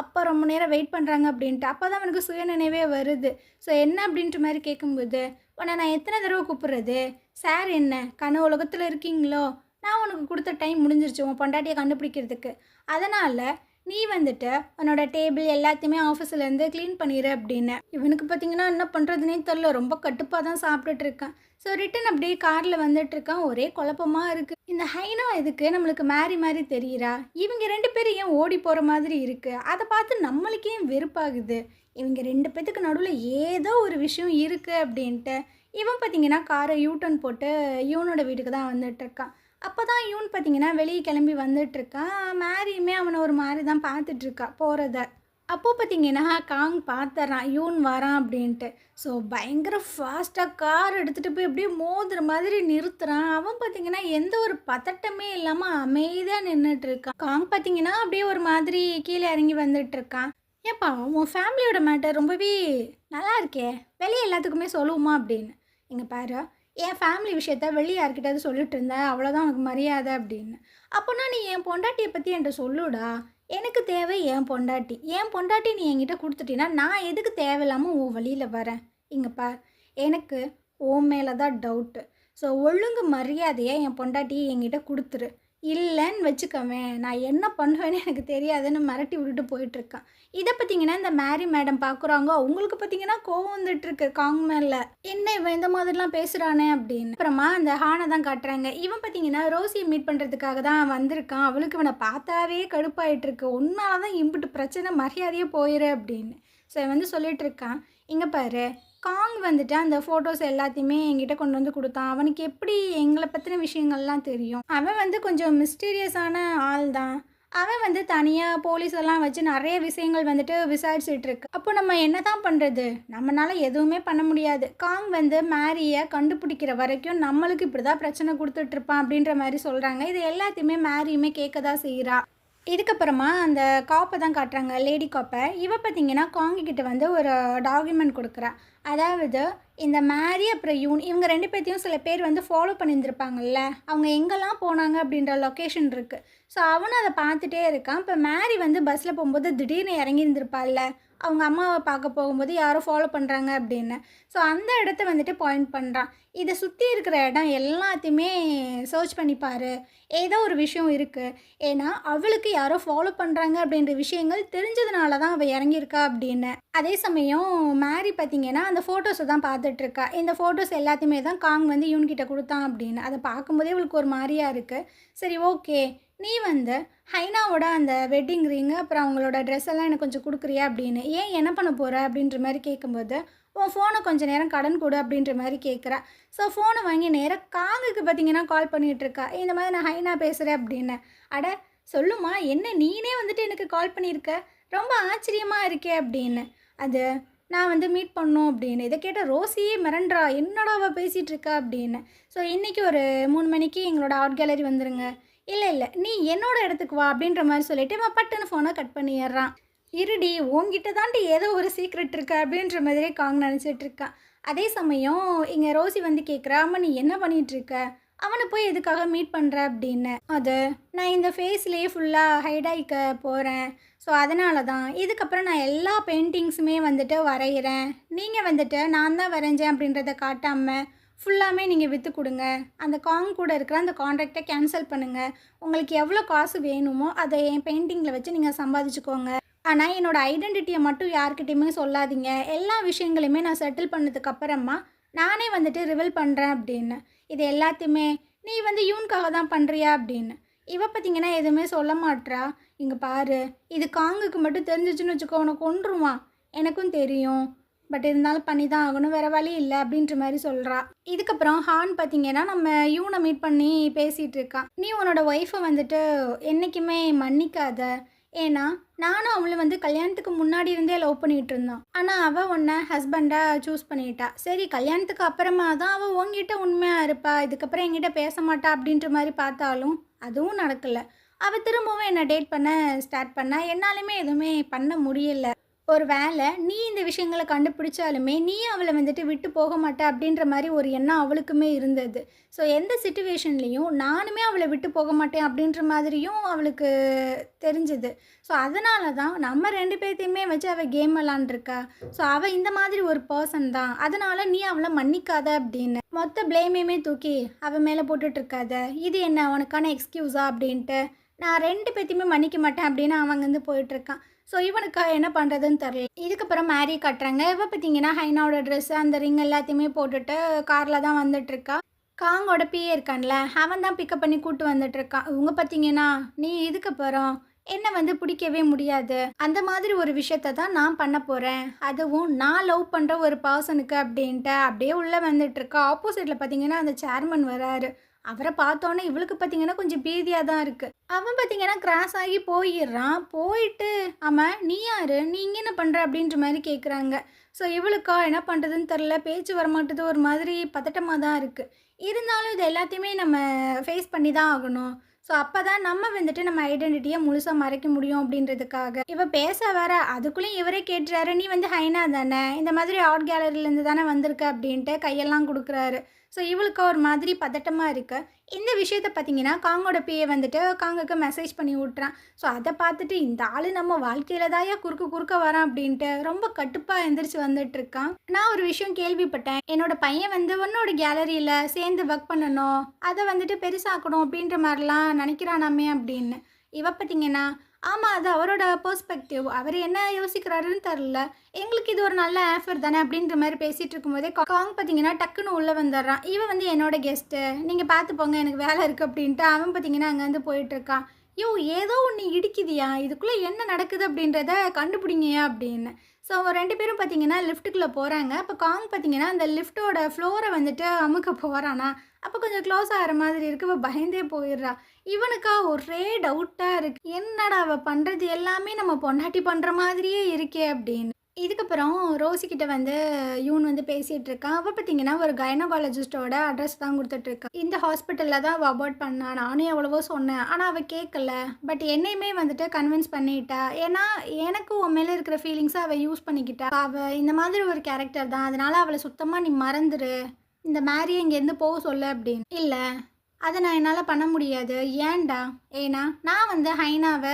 Speaker 1: அப்பா ரொம்ப நேரம் வெயிட் பண்ணுறாங்க அப்படின்ட்டு. அப்போ தான் அவனுக்கு சுயநினைவே வருது. ஸோ என்ன அப்படின்ற மாதிரி கேட்கும்போது, உன்னை நான் எத்தனை தடவை கூப்பிட்றது, சார் என்ன கனவு உலகத்தில் இருக்கீங்களோ, நான் உனக்கு கொடுத்த டைம் முடிஞ்சிருச்சு உன் பொண்டாட்டியை கண்டுபிடிக்கிறதுக்கு, அதனால் நீ வந்துட்டு உன்னோட டேபிள் எல்லாத்தையுமே ஆஃபீஸ்லேருந்து க்ளீன் பண்ணிடு அப்படின்னு. இவனுக்கு பார்த்தீங்கன்னா என்ன பண்ணுறதுனே தெரில, ரொம்ப கட்டுப்பாக தான் சாப்பிட்டுட்டு இருக்கான். ஸோ ரிட்டன் அப்படியே காரில் வந்துட்டுருக்கான். ஒரே குழப்பமாக இருக்குது. இந்த ஹைனா எதுக்கு நம்மளுக்கு மேரி மாதிரி தெரியுறா, இவங்க 2 பேரும் ஏன் ஓடி போகிற மாதிரி இருக்குது, அதை பார்த்து நம்மளுக்கே வெறுப்பாகுது. இவங்க 2 பேத்துக்கு நடுவில் ஏதோ ஒரு விஷயம் இருக்குது அப்படின்ட்டு இவன் பார்த்தீங்கன்னா காரை யூட்டன் போட்டு இவனோட வீட்டுக்கு தான் வந்துட்டுருக்கான். அப்போ தான் யூன் பார்த்தீங்கன்னா வெளியே கிளம்பி வந்துட்டுருக்கான். மேரியுமே அவனை ஒரு மாதிரி தான் பார்த்துட்ருக்கா போகிறத. அப்போது பார்த்தீங்கன்னா காங் பார்த்துறான் யூன் வரான் அப்படின்ட்டு. ஸோ பயங்கர ஃபாஸ்ட்டாக கார் எடுத்துகிட்டு போய் அப்படியே மோதுற மாதிரி நிறுத்துறான். அவன் பார்த்தீங்கன்னா எந்த ஒரு பதட்டமே இல்லாமல் அமைதியாக நின்றுட்டுருக்கான். காங் பார்த்தீங்கன்னா அப்படியே ஒரு மாதிரி கீழே இறங்கி வந்துட்டுருக்கான். ஏப்பா உன் ஃபேமிலியோட மேட்டர் ரொம்பவே நல்லா இருக்கே, வெளியே எல்லாத்துக்குமே சொல்லுவோமா அப்படின்னு. இங்கே பாரு, என் ஃபேமிலி விஷயத்த வெளியே யார்கிட்டாவது சொல்லிட்டு இருந்தேன், அவ்வளோதான் உனக்கு மரியாதை அப்படின்னு. அப்போனா நீ என் பொண்டாட்டியை பற்றி என்கிட்ட சொல்லுடா. எனக்கு தேவை என் பொண்டாட்டி. என் பொண்டாட்டி நீ என்கிட்ட கொடுத்துட்டீன்னா நான் எதுக்கு தேவையில்லாமல் உன் வழியில் வரேன். இங்கே பார், எனக்கு உன் மேலே தான் டவுட்டு. ஸோ ஒழுங்கு மரியாதையை என் பொண்டாட்டியை என்கிட்ட கொடுத்துரு. இல்லைன்னு வச்சுக்கவேன், நான் என்ன பண்ணுவேன்னு எனக்கு தெரியாதுன்னு மிரட்டி விட்டுட்டு போயிட்டுருக்கான். இதை பார்த்தீங்கன்னா இந்த மேரி மேடம் பார்க்குறாங்க. அவங்களுக்கு பார்த்தீங்கன்னா கோவம் வந்துட்டுருக்கு காங் மேலே. என்ன இவன் இந்த மாதிரிலாம் பேசுகிறானே அப்படின்னு. அப்புறமா அந்த ஹானை தான் காட்டுறாங்க. இவன் பார்த்தீங்கன்னா ரோசியை மீட் பண்ணுறதுக்காக தான் வந்திருக்கான். அவளுக்கு இவனை பார்த்தாவே கடுப்பாயிட்டுருக்கு. ஒன்னால தான் இம்பிட்டு பிரச்சனை, மரியாதையே போயிரு அப்படின்னு. ஸோ இவன் வந்து சொல்லிட்டு இருக்கான், இங்கே பாரு, காங் வந்துட்டு அந்த ஃபோட்டோஸ் எல்லாத்தையுமே என்கிட்ட கொண்டு வந்து கொடுத்தான். அவனுக்கு எப்படி எங்களை பற்றின விஷயங்கள்லாம் தெரியும். அவன் வந்து கொஞ்சம் மிஸ்டீரியஸான ஆள் தான். அவன் வந்து தனியாக போலீஸ் எல்லாம் வச்சு நிறைய விஷயங்கள் வந்துட்டு விசாரிச்சுட்டு இருக்கு. அப்போ நம்ம என்ன தான் பண்ணுறது, நம்மளால எதுவுமே பண்ண முடியாது. காங் வந்து மேரியை கண்டுபிடிக்கிற வரைக்கும் நம்மளுக்கு இப்படி தான் பிரச்சனை கொடுத்துட்ருப்பான் அப்படின்ற மாதிரி சொல்கிறாங்க. இது எல்லாத்தையுமே மேரியுமே கேட்க தான் செய்கிறா. இதுக்கப்புறமா அந்த காப்பை தான் காட்டுறாங்க, லேடி காப்பை. இவ பார்த்தீங்கன்னா, காங்கு கிட்ட வந்து ஒரு டாக்குமெண்ட் குடுக்குறா. அதாவது இந்த மேரி அப்புறம் யூன் இவங்க 2 பேத்தையும் சில பேர் வந்து ஃபாலோ பண்ணியிருந்திருப்பாங்கல்ல. அவங்க எங்கெல்லாம் போனாங்க அப்படின்ற லொக்கேஷன் இருக்கு. ஸோ அவனும் அத பார்த்துட்டே இருக்கான். இப்போ மேரி வந்து பஸ்ஸில போம்போது திடீர்னு இறங்கியிருந்திருப்பாள்ல. அவங்க அம்மாவ பார்க்க போகும்போது யாரோ ஃபாலோ பண்ணுறாங்க அப்படின்னு. ஸோ அந்த இடத்த வந்துட்டு பாயிண்ட் பண்றான். இத சுத்தி இருக்கிற இடம் எல்லாத்தையுமே சர்ச் பண்ணி பாரு. ஏதோ ஒரு விஷயம் இருக்கு. ஏன்னா, அவளுக்கு யாரோ ஃபாலோ பண்ணுறாங்க அப்படின்ற விஷயங்கள் தெரிஞ்சதுனால தான் அவள் இறங்கியிருக்கா அப்படின்னு. அதே சமயம் மேரி பார்த்தீங்கன்னா, அந்த ஃபோட்டோஸை தான் பார்த்துட்ருக்கா. இந்த ஃபோட்டோஸ் எல்லாத்தையுமே தான் காங் வந்து இவன்கிட்ட கொடுத்தான் அப்படின்னு. அதை பார்க்கும்போதே இவளுக்கு ஒரு மாதிரியா இருக்குது. சரி, ஓகே, நீ வந்து ஹைனாவோட அந்த வெட்டிங் ரிங்கு அப்புறம் அவங்களோட ட்ரெஸ் எல்லாம் எனக்கு கொஞ்சம் கொடுக்குறியா அப்படின்னு. ஏன் என்ன பண்ண போகிற அப்படின்ற மாதிரி கேட்கும்போது, உன் ஃபோனை கொஞ்சம் நேரம் கடன் கொடு அப்படின்ற மாதிரி கேட்குறா. ஸோ ஃபோனை வாங்கி நேராக காங்குக்கு பார்த்தீங்கன்னா கால் பண்ணிகிட்ருக்கா. இந்த மாதிரி நான் ஹைனா பேசுகிறேன் அப்படின்னு. அட சொல்லுமா, என்ன நீனே வந்துட்டு எனக்கு கால் பண்ணியிருக்க, ரொம்ப ஆச்சரியமாக இருக்கே அப்படின்னு. அது நான் வந்து மீட் பண்ணோம் அப்படின்னு. இதை கேட்ட ரோசியே மிரண்டா, என்னடா அவள் பேசிகிட்டு இருக்கா அப்படின்னு. ஸோ இன்றைக்கி ஒரு 3 மணிக்கு எங்களோட ஆர்ட் கேலரி வந்துருங்க. இல்லை நீ என்னோட இடத்துக்கு வா அப்படின்ற மாதிரி சொல்லிட்டு இவன் பட்டுன்னு ஃபோனை கட் பண்ணிடுறான். இருடி, உன்கிட்ட தாண்டி ஏதோ ஒரு சீக்ரெட் இருக்கு அப்படின்ற மாதிரியே காங் நினச்சிட்டு இருக்கான். அதே சமயம் இங்கே ரோசி வந்து கேட்குறா, அம்மா நீ என்ன பண்ணிட்டு இருக்க, அவனை போய் எதுக்காக மீட் பண்ணுற அப்படின்னு. அது நான் இந்த ஃபேஸ்லேயே ஃபுல்லாக ஹைடாயிக்க போகிறேன். ஸோ அதனால தான் இதுக்கப்புறம் நான் எல்லா பெயிண்டிங்ஸுமே வந்துட்டு வரைகிறேன். நீங்கள் வந்துட்டு நான் தான் வரைஞ்சேன் அப்படின்றத காட்டாமல் ஃபுல்லாமே நீங்கள் விற்று கொடுங்க. அந்த காங் கூட இருக்கிற அந்த கான்ட்ராக்டை கேன்சல் பண்ணுங்கள். உங்களுக்கு எவ்வளோ காசு வேணுமோ அதை என் பெயிண்டிங்கில் வச்சு நீங்கள் சம்பாதிச்சுக்கோங்க. ஆனால் என்னோடய ஐடென்டிட்டியை மட்டும் யார்கிட்டையுமே சொல்லாதீங்க. எல்லா விஷயங்களையுமே நான் செட்டில் பண்ணதுக்கப்புறமா நானே வந்துட்டு ரிவீல் பண்ணுறேன் அப்படின்னு. இது எல்லாத்தையுமே நீ வந்து யூனுக்காக தான் பண்ணுறியா அப்படின்னு. இவ பார்த்தீங்கன்னா எதுவுமே சொல்ல மாட்றா. இங்கே பாரு, இது காங்குக்கு மட்டும் தெரிஞ்சிச்சுன்னு வச்சுக்கோ, உனக்கு கொன்றுவான். எனக்கும் தெரியும், பட் இருந்தாலும் பண்ணி தான் ஆகணும், வேறு வழி இல்லை அப்படின்ற மாதிரி சொல்கிறா. இதுக்கப்புறம் ஹான் பார்த்தீங்கன்னா நம்ம யூனை மீட் பண்ணி பேசிகிட்டு இருக்கான். நீ உன்னோட ஒய்ஃபை வந்துட்டு என்றைக்குமே மன்னிக்காத. ஏன்னா நானும் அவளும் வந்து கல்யாணத்துக்கு முன்னாடி இருந்தே லவ் பண்ணிகிட்டு இருந்தோம். ஆனால் அவள் உன்னை ஹஸ்பண்டாக சூஸ் பண்ணிட்டா. சரி, கல்யாணத்துக்கு அப்புறமா தான் அவள் உங்ககிட்ட உண்மையாக இருப்பா, இதுக்கப்புறம் என்கிட்ட பேச மாட்டா அப்படின்ற மாதிரி பார்த்தாலும் அதுவும் நடக்கலை. அவள் திரும்பவும் என்னை டேட் பண்ண ஸ்டார்ட் பண்ணா. என்னாலுமே எதுவுமே பண்ண முடியல. ஒரு வேளை நீ இந்த விஷயங்களை கண்டுபிடிச்சாலுமே நீ அவளை வந்துட்டு விட்டு போக மாட்டே அப்படின்ற மாதிரி ஒரு எண்ணம் அவளுக்குமே இருந்தது. ஸோ எந்த சிச்சுவேஷன்லேயும் நானுமே அவளை விட்டு போக மாட்டேன் அப்படின்ற மாதிரியும் அவளுக்கு தெரிஞ்சுது. ஸோ அதனால தான் நம்ம 2 பேர்த்தையுமே வச்சு அவள் கேம் விளாண்டுருக்கா. ஸோ அவள் இந்த மாதிரி ஒரு பர்சன் தான், அதனால் நீ அவளை மன்னிக்காத அப்படின்னு. மொத்த ப்ளேமையுமே தூக்கி அவள் மேலே போட்டுட்ருக்காத. இது என்ன உனக்கான எக்ஸ்கியூஸா அப்படின்ட்டு. நான் 2 பேர்த்தையுமே மன்னிக்க மாட்டேன் அப்படின்னு அவங்க வந்து போயிட்டுருக்கான். ஸோ இவனுக்கு என்ன பண்ணுறதுன்னு தெரில. இதுக்கப்புறம் மேரி கட்டுறாங்க. இவ பார்த்தீங்கன்னா ஹைனாவோட ட்ரெஸ்ஸு அந்த ரிங் எல்லாத்தையுமே போட்டுட்டு காரில் தான் வந்துட்டுருக்கா. காங்கோட பிஏ இருக்கான்ல, அவன் தான் பிக்கப் பண்ணி கூப்பிட்டு வந்துட்டுருக்கான். இவங்க பார்த்தீங்கன்னா, நீ இதுக்கப்புறம் என்னை வந்து பிடிக்கவே முடியாது, அந்த மாதிரி ஒரு விஷயத்த தான் நான் பண்ண போகிறேன், அதுவும் நான் லவ் பண்ணுற ஒரு பர்சனுக்கு அப்படின்ட்டு அப்படியே உள்ளே வந்துட்டுருக்கா. ஆப்போசிட்டில் பார்த்தீங்கன்னா அந்த சேர்மன் வராரு. அவரை பார்த்தோன்னே இவளுக்கு பார்த்தீங்கன்னா கொஞ்சம் பீதியாக தான் இருக்குது. அவன் பார்த்தீங்கன்னா கிராஸ் ஆகி போயிடுறான். போயிட்டு ஆமாம் நீ யார், நீ இங்கே என்ன பண்ணுற அப்படின்ற மாதிரி கேட்குறாங்க. ஸோ இவளுக்கா என்ன பண்ணுறதுன்னு தெரில, பேச்சு வரமாட்டுது, ஒரு மாதிரி பதட்டமாக தான் இருக்குது. இருந்தாலும் இது எல்லாத்தையுமே நம்ம ஃபேஸ் பண்ணி தான் ஆகணும். ஸோ அப்போ தான் நம்ம வந்துட்டு நம்ம ஐடென்டிட்டியை முழுசாக மறைக்க முடியும் அப்படின்றதுக்காக இவ பேச வர. அதுக்குள்ளேயும் இவரே கேட்டுறாரு, நீ வந்து ஹைனா தானே, இந்த மாதிரி ஆர்ட் கேலரியிலேருந்து தானே வந்திருக்க அப்படின்ட்டு கையெல்லாம் கொடுக்குறாரு. ஸோ இவளுக்கு ஒரு மாதிரி பதட்டமாக இருக்குது. இந்த விஷயத்தை பார்த்தீங்கன்னா காங்கோட பிஏ வந்துட்டு காங்குக்கு மெசேஜ் பண்ணி விட்றான். ஸோ அதை பார்த்துட்டு இந்த ஆள் நம்ம வாழ்க்கையில் தாயா குறுக்க வரான் அப்படின்ட்டு ரொம்ப கட்டுப்பாக எந்திரிச்சு வந்துட்டுருக்கான். நான் ஒரு விஷயம் கேள்விப்பட்டேன், என்னோட பையன் வந்து உன்னோட கேலரியில் சேர்ந்து ஒர்க் பண்ணணும், அதை வந்துட்டு பெருசாக்கணும் அப்படின்ற மாதிரிலாம் நினைக்கிறானாமே அப்படின்னு. இவ பார்த்தீங்கன்னா ஆமாம், அது அவரோட பெர்ஸ்பெக்டிவ், அவர் என்ன யோசிக்கிறாருன்னு தெரில, எங்களுக்கு இது ஒரு நல்ல ஆஃபர் தானே அப்படின்ற மாதிரி பேசிகிட்டு இருக்கும்போதே காங் பார்த்தீங்கன்னா டக்குன்னு உள்ளே வந்துடுறான். இவன் வந்து என்னோட கெஸ்ட்டு, நீங்கள் பார்த்து போங்க, எனக்கு வேலை இருக்குது அப்படின்ட்டு அவன் பார்த்தீங்கன்னா அங்கேருந்து போயிட்டுருக்கான். யோ, ஏதோ ஒன்று இடிக்குதியா, இதுக்குள்ளே என்ன நடக்குது அப்படின்றத கண்டுபிடிங்கயா அப்படின்னு. ஸோ 2 பேரும் பார்த்தீங்கன்னா லிஃப்ட்டுக்குள்ளே போகிறாங்க. அப்போ காங் பார்த்தீங்கன்னா அந்த லிஃப்ட்டோட ஃப்ளோரை வந்துட்டு அமுக்க போகிறானா. அப்போ கொஞ்சம் க்ளோஸ் ஆகிற மாதிரி இருக்குது. அவள் பயந்தே போயிடுறா. இவனுக்கா ஒரே டவுட்டாக இருக்குது, என்னடா அவள் பண்ணுறது எல்லாமே நம்ம பொண்டாட்டி பண்ணுற மாதிரியே இருக்கே அப்படின்னு. இதுக்கப்புறம் ரோசி கிட்ட வந்து யூன் வந்து பேசிட்டு இருக்கான். அவ பார்த்தீங்கன்னா, ஒரு கைனகாலஜிஸ்ட்டோட அட்ரஸ் தான் குடுத்துட்டு இருக்கா. இந்த ஹாஸ்பிட்டல்ல தான் அவ அபார்ட் பண்ணா. நானும் எவ்வளவோ சொன்னேன். ஆனா அவ கேட்கல. பட் என்னையுமே வந்துட்டு கன்வின்ஸ் பண்ணிட்டா. ஏன்னா, எனக்கு உன் மேல இருக்கிற ஃபீலிங்ஸ அவ யூஸ் பண்ணிக்கிட்டா. அவ இந்த மாதிரி ஒரு கேரக்டர் தான். அதனால அவள சுத்தமா நீ மறந்துரு. இந்த மேரிய இங்கேருந்து போ சொல்லு அப்படின்னு. இல்ல, அத நான் என்னால பண்ண முடியாது. ஏன்டா? ஏன்னா, நான் வந்து ஹைனாவ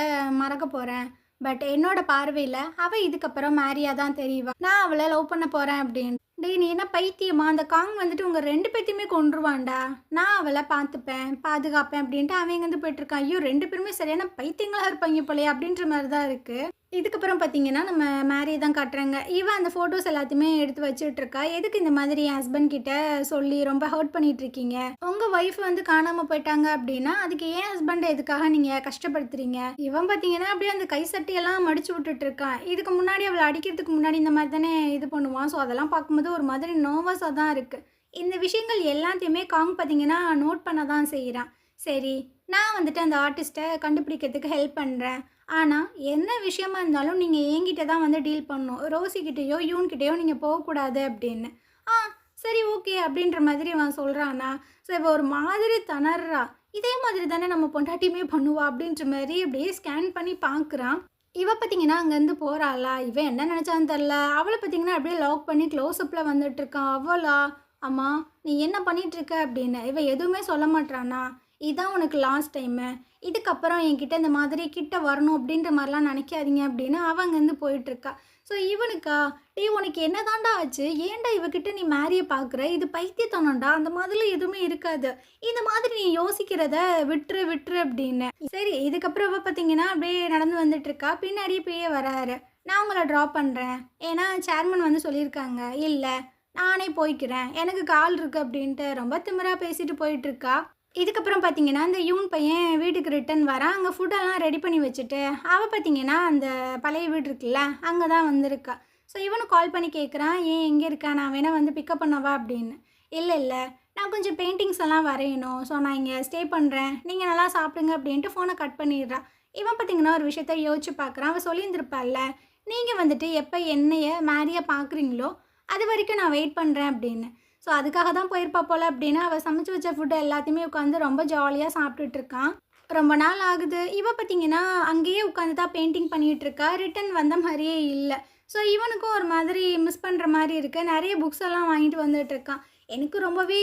Speaker 1: மறக்க போறேன். பட் என்னோட பார்வையில அவ இதுக்கப்புறம் மேரியா தான் தெரியவா. நான் அவளை லவ் பண்ண போறேன் அப்படின்னு. டேய் நீ என்ன பைத்தியமா? அந்த காங் வந்துட்டு உங்க 2 பேத்தையுமே கொன்றுவான்டா. நான் அவளை பார்த்துப்பேன், பாதுகாப்பேன் அப்படின்ட்டு அவன் இங்கேருந்து போயிட்டுருக்கான். ஐயோ 2 பேருமே சரியான பைத்தியங்களா இருப்பாங்க போலயே அப்படின்ற மாதிரி தான் இருக்கு. இதுக்கப்புறம் பார்த்தீங்கன்னா, நம்ம மேரியை தான் காட்டுறாங்க. இவ அந்த ஃபோட்டோஸ் எல்லாத்தையுமே எடுத்து வச்சுட்ருக்கா. எதுக்கு இந்த மாதிரி என் ஹஸ்பண்ட் கிட்ட சொல்லி ரொம்ப ஹர்ட் பண்ணிகிட்ருக்கீங்க? உங்கள் ஒய்ஃப் வந்து காணாமல் போயிட்டாங்க அப்படின்னா, அதுக்கு ஏன் ஹஸ்பண்டை எதுக்காக நீங்கள் கஷ்டப்படுத்துறீங்க? இவன் பார்த்தீங்கன்னா, அப்படியே அந்த கை சட்டையெல்லாம் மடிச்சு விட்டுட்ருக்கான். இதுக்கு முன்னாடி அவளை அடிக்கிறதுக்கு முன்னாடி இந்த மாதிரி தானே இது பண்ணுவான். ஸோ அதெல்லாம் பார்க்கும்போது ஒரு மாதிரி நர்வஸாக தான் இருக்குது. இந்த விஷயங்கள் எல்லாத்தையுமே காங் பார்த்தீங்கன்னா நோட் பண்ண தான் செய்கிறான். சரி, நான் வந்துட்டு அந்த ஆர்டிஸ்ட்டை கண்டுபிடிக்கிறதுக்கு ஹெல்ப் பண்ணுறேன். ஆனால் என்ன விஷயமா இருந்தாலும் நீங்கள் என்கிட்ட தான் வந்து டீல் பண்ணணும். ரோசிக்கிட்டேயோ யூன்கிட்டேயோ நீங்கள் போகக்கூடாது அப்படின்னு. ஆ சரி ஓகே அப்படின்ற மாதிரி அவன் சொல்கிறானா. ஸோ இவ ஒரு மாதிரி திணறா. இதே மாதிரி தானே நம்ம பொண்டாட்டியுமே பண்ணுவா அப்படின்ற மாதிரி அப்படியே ஸ்கேன் பண்ணி பார்க்குறான். இவ பார்த்தீங்கன்னா அங்கேருந்து போகிறாளா, இவன் என்ன நினச்சான்னு தெரில. அவளை பார்த்தீங்கன்னா அப்படியே லாக் பண்ணி க்ளோஸ்அப்பில் வந்துட்டுருக்கான். அவளா அம்மா நீ என்ன பண்ணிகிட்ருக்க அப்படின்னு. இவன் எதுவுமே சொல்ல மாட்டானா. இதான் உனக்கு லாஸ்ட் டைமு. இதுக்கப்புறம் என்கிட்ட இந்த மாதிரி கிட்ட வரணும் அப்படின்ற மாதிரிலாம் நினைக்காதீங்க அப்படின்னு அவங்கேருந்து போயிட்டுருக்கா. ஸோ இவனுக்கா, டேய் உனக்கு என்ன தாண்டா ஆச்சு? ஏன்டா இவகிட்ட நீ மேரிய பார்க்குற? இது பைத்தியத்தனம்டா. அந்த மாதிரிலாம் எதுவுமே இருக்காது. இந்த மாதிரி நீ யோசிக்கிறத விட்டுரு விட்டுரு அப்படின்னு. சரி இதுக்கப்புறம் இவ பார்த்தீங்கன்னா அப்படியே நடந்து வந்துட்டுருக்கா. பின்னாடியே போயே வராரு. நான் உங்களை ட்ராப் பண்ணுறேன். ஏன்னா சேர்மன் வந்து சொல்லியிருக்காங்க. இல்லை நானே போய்க்கிறேன், எனக்கு கால் இருக்குது அப்படின்ட்டு ரொம்ப திமிராக பேசிட்டு போயிட்டுருக்கா. இதுக்கப்புறம் பார்த்தீங்கன்னா, இந்த யூன் பையன் வீட்டுக்கு ரிட்டர்ன் வரான். அங்கே ஃபுட்டெல்லாம் ரெடி பண்ணி வச்சுட்டு, அவள் பார்த்தீங்கன்னா அந்த பழைய வீடு இருக்குல்ல, அங்கே தான் வந்திருக்கா. ஸோ இவனும் கால் பண்ணி கேட்குறான், ஏன் எங்கே இருக்கா? நான் வேணா வந்து பிக்கப் பண்ணவா அப்படின்னு. இல்லை இல்லை நான் கொஞ்சம் பெயிண்டிங்ஸ் எல்லாம் வரையணும். ஸோ நான் இங்கே ஸ்டே பண்ணுறேன், நீங்கள் நல்லா சாப்பிடுங்க அப்படின்ட்டு ஃபோனை கட் பண்ணிடுறான். இவன் பார்த்தீங்கன்னா ஒரு விஷயத்த யோசிச்சு பார்க்குறான். அவள் சொல்லியிருந்திருப்பாள்ல, நீங்கள் வந்துட்டு எப்போ என்னைய மேரியை பார்க்குறீங்களோ அது வரைக்கும் நான் வெயிட் பண்ணுறேன் அப்படின்னு. ஸோ அதுக்காக தான் போயிருப்பா போல் அப்படின்னு அவள் சமைச்சு வச்ச ஃபுட்டை எல்லாத்தையுமே உட்காந்து ரொம்ப ஜாலியாக சாப்பிட்டுட்ருக்கான். ரொம்ப நாள் ஆகுது. இவ பார்த்தீங்கன்னா அங்கேயே உட்காந்து தான் பெயிண்டிங் பண்ணிகிட்ருக்கா. ரிட்டன் வந்த மாதிரியே இல்லை. ஸோ இவனுக்கும் ஒரு மாதிரி மிஸ் பண்ணுற மாதிரி இருக்குது. நிறைய புக்ஸ் எல்லாம் வாங்கிட்டு வந்துட்டுருக்கான். எனக்கு ரொம்பவே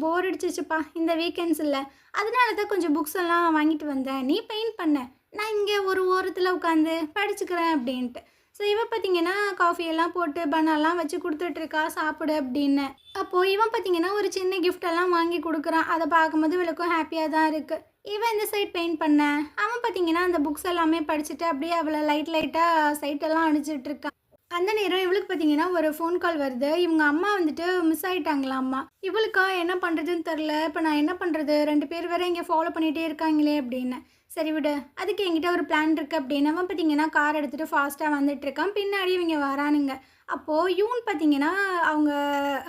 Speaker 1: போர் அடிச்சிச்சுப்பா இந்த வீக்கெண்ட்ஸில். அதனால தான் கொஞ்சம் புக்ஸ் எல்லாம் வாங்கிட்டு வந்தேன். நீ பெயிண்ட் பண்ண, நான் இங்கே ஒரு ஓரத்தில் உட்காந்து படிச்சுக்கிறேன் அப்படின்ட்டு. ஸோ இவன் பார்த்தீங்கன்னா காஃபியெல்லாம் போட்டு பன்னெல்லாம் வச்சு கொடுத்துட்ருக்கா, சாப்பிடு அப்படின்னு. அப்போது இவன் பார்த்தீங்கன்னா ஒரு சின்ன கிஃப்டெல்லாம் வாங்கி கொடுக்குறான். அதை பார்க்கும்போது இவளுக்கும் ஹாப்பியாக தான் இருக்குது. இவன் இந்த சைட் பெயிண்ட் பண்ண, அவன் பார்த்தீங்கன்னா அந்த புக்ஸ் எல்லாமே படிச்சுட்டு அப்படியே அவளை லைட்டாக சைட்டெல்லாம் அடிச்சிட்ருக்கான். அந்த நேரம் இவளுக்கு பார்த்தீங்கன்னா ஒரு ஃபோன் கால் வருது. இவங்க அம்மா வந்துட்டு மிஸ் ஆகிட்டாங்களாம்மா. இவளுக்கா என்ன பண்ணுறதுன்னு தெரில. இப்போ நான் என்ன பண்ணுறது? 2 பேர் வேறு இங்கே ஃபாலோ பண்ணிகிட்டே இருக்காங்களே அப்படின்னு. சரி விடு, அதுக்கு என்கிட்ட ஒரு பிளான் இருக்குது அப்படின்னு அவன் பார்த்தீங்கன்னா கார் எடுத்துகிட்டு ஃபாஸ்ட்டாக வந்துட்டுருக்கான். பின்னாடி இவங்க வரானுங்க. அப்போது யூன் பார்த்தீங்கன்னா அவங்க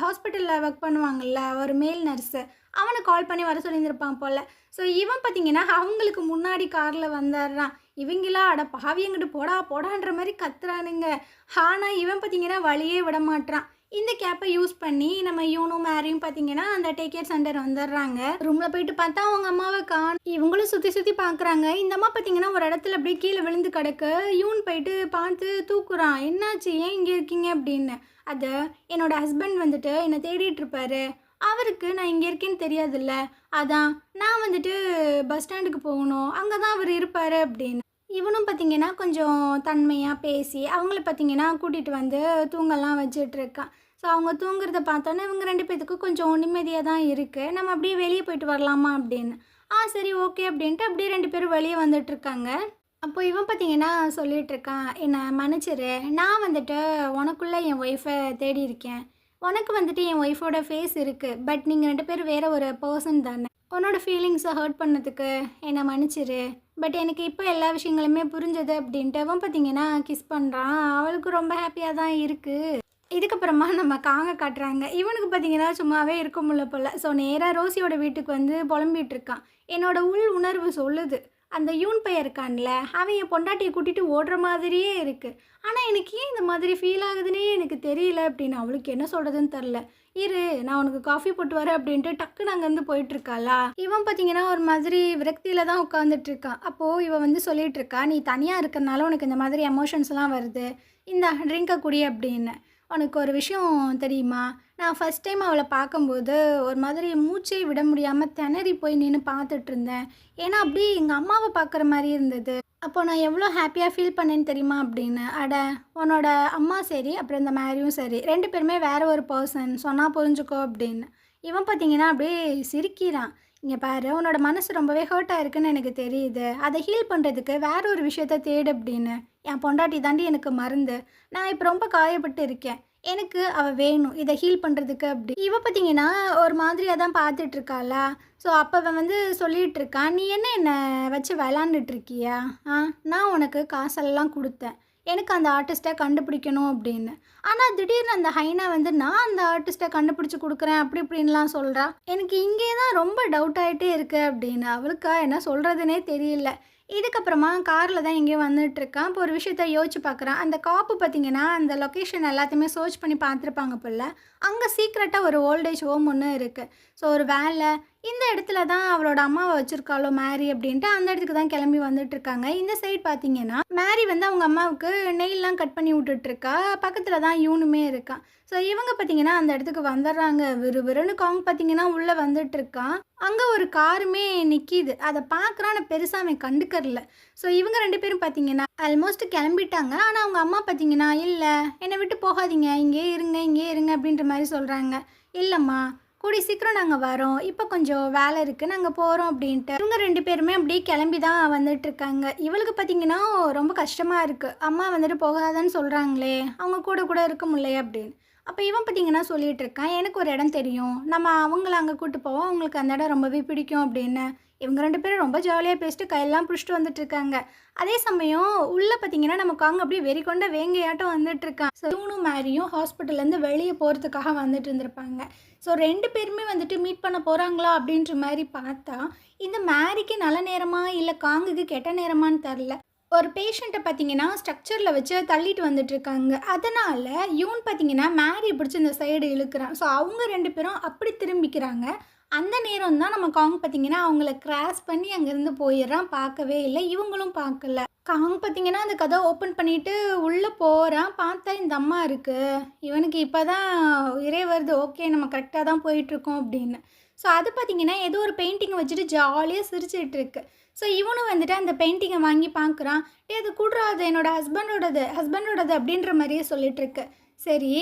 Speaker 1: ஹாஸ்பிட்டலில் ஒர்க் பண்ணுவாங்கள்ல, ஒரு மேல் நர்ஸு, அவனை கால் பண்ணி வர சொல்லியிருந்திருப்பான் போல். ஸோ இவன் பார்த்தீங்கன்னா அவங்களுக்கு முன்னாடி காரில் வந்துடுறான். இவங்களா அட பாவியங்கிட்டு போடா போடான்ற மாதிரி கத்துறானுங்க. ஆனால் இவன் பார்த்தீங்கன்னா வழியே விட மாட்டான். இந்த கேப்பை யூஸ் பண்ணி நம்ம யூனும் மேரியும் பார்த்தீங்கன்னா அந்த டேக் கேர் சென்டர் வந்துடுறாங்க. ரூமில் போயிட்டு பார்த்தா அவங்க அம்மாவை இவங்களும் சுற்றி பார்க்குறாங்க. இந்த அம்மா பார்த்தீங்கன்னா ஒரு இடத்துல அப்படியே கீழே விழுந்து கிடக்கு. யூன் போயிட்டு பார்த்து தூக்குறான். என்னாச்சு, ஏன் இங்கே இருக்கீங்க அப்படின்னு. அது என்னோட ஹஸ்பண்ட் வந்துட்டு என்னை தேடிட்டு இருப்பாரு. அவருக்கு நான் இங்கே இருக்கேன்னு தெரியாதுல்ல, அதான் நான் வந்துட்டு பஸ் ஸ்டாண்டுக்கு போகணும், அங்கே தான் அவர் இருப்பார் அப்படின்னு. இவனும் பார்த்தீங்கன்னா கொஞ்சம் தன்மையாக பேசி அவங்கள பார்த்தீங்கன்னா கூட்டிகிட்டு வந்து தூங்கலாம் வச்சிட்ருக்கான். ஸோ அவங்க தூங்குறத பார்த்தோன்னே இவங்க 2 பேத்துக்கும் கொஞ்சம் நிம்மதியாக தான் இருக்குது. நம்ம அப்படியே வெளியே போயிட்டு வரலாமா அப்படின்னு. சரி ஓகே அப்படின்ட்டு அப்படியே 2 பேரும் வெளியே வந்துட்டுருக்காங்க. அப்போ இவன் பார்த்தீங்கன்னா சொல்லிகிட்ருக்கான், என்னை மன்னிச்சிரு, நான் வந்துட்டு உனக்குள்ளே என் ஒய்ஃபை தேடி இருக்கேன். உனக்கு வந்துட்டு என் ஒய்ஃபோட ஃபேஸ் இருக்குது. பட் நீங்கள் 2 பேரும் வேறு ஒரு பர்சன் தானே. உன்னோட ஃபீலிங்ஸை ஹர்ட் பண்ணதுக்கு என்னை மன்னிச்சிரு. பட் எனக்கு இப்போ எல்லா விஷயங்களுமே புரிஞ்சது அப்படின்ட்டு அவன் பார்த்தீங்கன்னா கிஸ் பண்ணுறான். அவளுக்கு ரொம்ப ஹாப்பியாக தான் இருக்குது. இதுக்கப்புறமா நம்ம காங்க காட்டுறாங்க. இவனுக்கு பார்த்தீங்கன்னா சும்மாவே இருக்க முடியல போல். ஸோ நேராக ரோசியோட வீட்டுக்கு வந்து புலம்பிகிட்டு இருக்கான். என்னோட உள் உணர்வு சொல்லுது, அந்த யூன் பையன் இருக்கான்ல, அவன் என் பொண்டாட்டிய கூட்டிட்டு ஓடுற மாதிரியே இருக்கு. ஆனா, எனக்கு ஏன் இந்த மாதிரி ஃபீல் ஆகுதுன்னே எனக்கு தெரியல அப்படின்னு அவளுக்கு என்ன சொல்றதுன்னு தெரில. இரு நான் உனக்கு காஃபி போட்டு வரேன் அப்படின்ட்டு டக்குன்னு அங்கேருந்து போயிட்டுருக்காளா. இவன் பார்த்தீங்கன்னா ஒரு மாதிரி விரக்தியில தான் உட்காந்துட்ருக்கான். அப்போது இவன் வந்து சொல்லிகிட்ருக்கா, நீ தனியாக இருக்கிறனால உனக்கு இந்த மாதிரி எமோஷன்ஸ்லாம் வருது, இந்த ட்ரிங்கை குடி அப்படின்னு. உனக்கு ஒரு விஷயம் தெரியுமா, நான் ஃபஸ்ட் டைம் அவளை பார்க்கும்போது ஒரு மாதிரி மூச்சே விட முடியாமல் திணறி போய் நின்று பார்த்துட்டு இருந்தேன். ஏன்னா அப்படியே எங்கள் அம்மாவை பார்க்குற மாதிரி இருந்தது. அப்போ நான் எவ்வளோ ஹாப்பியாக ஃபீல் பண்ணேன்னு தெரியுமா அப்படின்னு. அட உன்னோட அம்மா சரி, அப்புறம் இந்த மேரியும் சரி, 2 பேருமே வேறு ஒரு பர்சன், சொன்னால் புரிஞ்சுக்கோ அப்படின்னு. இவன் பார்த்தீங்கன்னா அப்படியே சிரிக்கிறான். இங்கே பாரு, உன்னோட மனசு ரொம்பவே ஹர்ட் ஆயிருக்குன்னு எனக்கு தெரியுது, அதை ஹீல் பண்ணுறதுக்கு வேற ஒரு விஷயத்த தேடு அப்படின்னு. என் பொண்டாட்டி தாண்டி எனக்கு மருந்து, நான் இப்போ ரொம்ப காயப்பட்டு இருக்கேன், எனக்கு அவள் வேணும் இதை ஹீல் பண்ணுறதுக்கு அப்படி. இவ பார்த்தீங்கன்னா ஒரு மாதிரியாக தான் பார்த்துட்ருக்காளா. ஸோ அப்போ அவன் வந்து சொல்லிகிட்டு இருக்கான், நீ என்னை வச்சு விளாண்டுட்டு இருக்கியா? நான் உனக்கு காசெல்லாம் கொடுத்தேன், எனக்கு அந்த ஆர்டிஸ்ட்டை கண்டுபிடிக்கணும் அப்படின்னு. ஆனால் திடீர்னு அந்த ஹைனா வந்து நான் அந்த ஆர்டிஸ்ட்டை கண்டுபிடிச்சி கொடுக்குறேன் அப்படி இப்படின்லாம் சொல்கிறா. எனக்கு இங்கே தான் ரொம்ப டவுட் ஆகிட்டே இருக்குது அப்படின்னு. அவளுக்கா என்ன சொல்கிறதுனே தெரியல. இதுக்கப்புறமா காரில் தான் எங்கேயோ வந்துட்டுருக்கான். இப்போ ஒரு விஷயத்த யோசிச்சு பார்க்குறான். அந்த காப்பு பார்த்தீங்கன்னா அந்த லொக்கேஷன் எல்லாத்தையுமே சர்ச் பண்ணி பார்த்துருப்பாங்க போல். அங்கே சீக்ரெட்டாக ஒரு ஓல்டேஜ் ஹோம் ஒன்று இருக்குது. ஸோ ஒரு வேலை இந்த இடத்துல தான் அவளோட அம்மாவை வச்சுருக்காளோ மேரி அப்படின்ட்டு அந்த இடத்துக்கு தான் கிளம்பி வந்துட்டுருக்காங்க. இந்த சைட் பார்த்தீங்கன்னா மேரி வந்து அவங்க அம்மாவுக்கு நெயிலெலாம் கட் பண்ணி விட்டுட்ருக்கா. பக்கத்தில் தான் யூனுமே இருக்கான். ஸோ இவங்க பார்த்தீங்கன்னா அந்த இடத்துக்கு வந்துடுறாங்க. விறுவிறுன்னு காங் பார்த்தீங்கன்னா உள்ளே வந்துட்டுருக்கான். அங்கே ஒரு காருமே நிற்கிது. அதை பார்க்குறான், நான் பெருசாக அவன் கண்டுக்கறல. ஸோ இவங்க 2 பேரும் பார்த்தீங்கன்னா ஆல்மோஸ்ட் கிளம்பிட்டாங்க. ஆனால் அவங்க அம்மா பார்த்தீங்கன்னா, இல்லை என்னை விட்டு போகாதீங்க, இங்கே இருங்க இங்கே இருங்க அப்படின்ற மாதிரி சொல்கிறாங்க. இல்லைம்மா, கூடி சீக்கிரம் நாங்கள் வரோம், இப்போ கொஞ்சம் வேலை இருக்குது, நாங்கள் போகிறோம் அப்படின்ட்டு. இவங்க 2 பேருமே அப்படியே கிளம்பி தான் வந்துட்டுருக்காங்க. இவளுக்கு பார்த்தீங்கன்னா ரொம்ப கஷ்டமாக இருக்குது. அம்மா வந்துட்டு போகாதன்னு சொல்கிறாங்களே, அவங்க கூட கூட இருக்க முடியலையே அப்படின்னு. அப்போ இவன் பார்த்தீங்கன்னா சொல்லிகிட்டு இருக்கான், எனக்கு ஒரு இடம் தெரியும், நம்ம அவங்கள அங்கே கூப்பிட்டு போவோம், அவங்களுக்கு அந்த இடம் ரொம்பவே பிடிக்கும் அப்படின்னு. இவங்க 2 பேரும் ரொம்ப ஜாலியாக பேசிட்டு கையெல்லாம் பிடிச்சிட்டு வந்துட்டுருக்காங்க. அதே சமயம் உள்ளே பார்த்தீங்கன்னா நமக்கு அங்கே அப்படியே வெறி கொண்ட வேங்கையாட்டம் வந்துட்டுருக்கான். ஸோ இவனும் மேரியும் ஹாஸ்பிட்டல்லேருந்து வெளியே போகிறதுக்காக வந்துட்டு இருந்திருப்பாங்க. ஸோ 2 பேருமே வந்துட்டு மீட் பண்ண போகிறாங்களா அப்படின்ற மாதிரி பார்த்தா, இந்த மேரிக்கு நல்ல நேரமா இல்லை காங்குக்கு கெட்ட நேரமானு தெரில. ஒரு பேஷண்ட்டை பார்த்தீங்கன்னா ஸ்ட்ரக்சரில் வச்சு தள்ளிட்டு வந்துட்டுருக்காங்க. அதனால் யூன் பார்த்தீங்கன்னா மேரி பிடிச்சி இந்த சைடு இழுக்கிறான். ஸோ அவங்க 2 பேரும் அப்படி திரும்பிக்கிறாங்க. அந்த நேரம் தான் நம்ம காங் பார்த்தீங்கன்னா அவங்கள கிராஸ் பண்ணி அங்கேருந்து போயிடுறான். பார்க்கவே இல்லை, இவங்களும் பார்க்கல. காங் பார்த்தீங்கன்னா அந்த கதை ஓப்பன் பண்ணிவிட்டு உள்ளே போகிறான். பார்த்தா இந்த அம்மா இருக்குது. இவனுக்கு இப்போ தான் உயிரே வருது, ஓகே நம்ம கரெக்டாக தான் போயிட்டுருக்கோம் அப்படின்னு. ஸோ அது பார்த்தீங்கன்னா ஏதோ ஒரு பெயிண்டிங்கை வச்சுட்டு ஜாலியாக சிரிச்சிட்டு இருக்கு. ஸோ இவனும் வந்துட்டு அந்த பெயிண்டிங்கை வாங்கி பார்க்குறான். அது கூடுறா, அது என்னோடய ஹஸ்பண்டோடது அப்படின்ற மாதிரியே சொல்லிகிட்ருக்கு. சரி,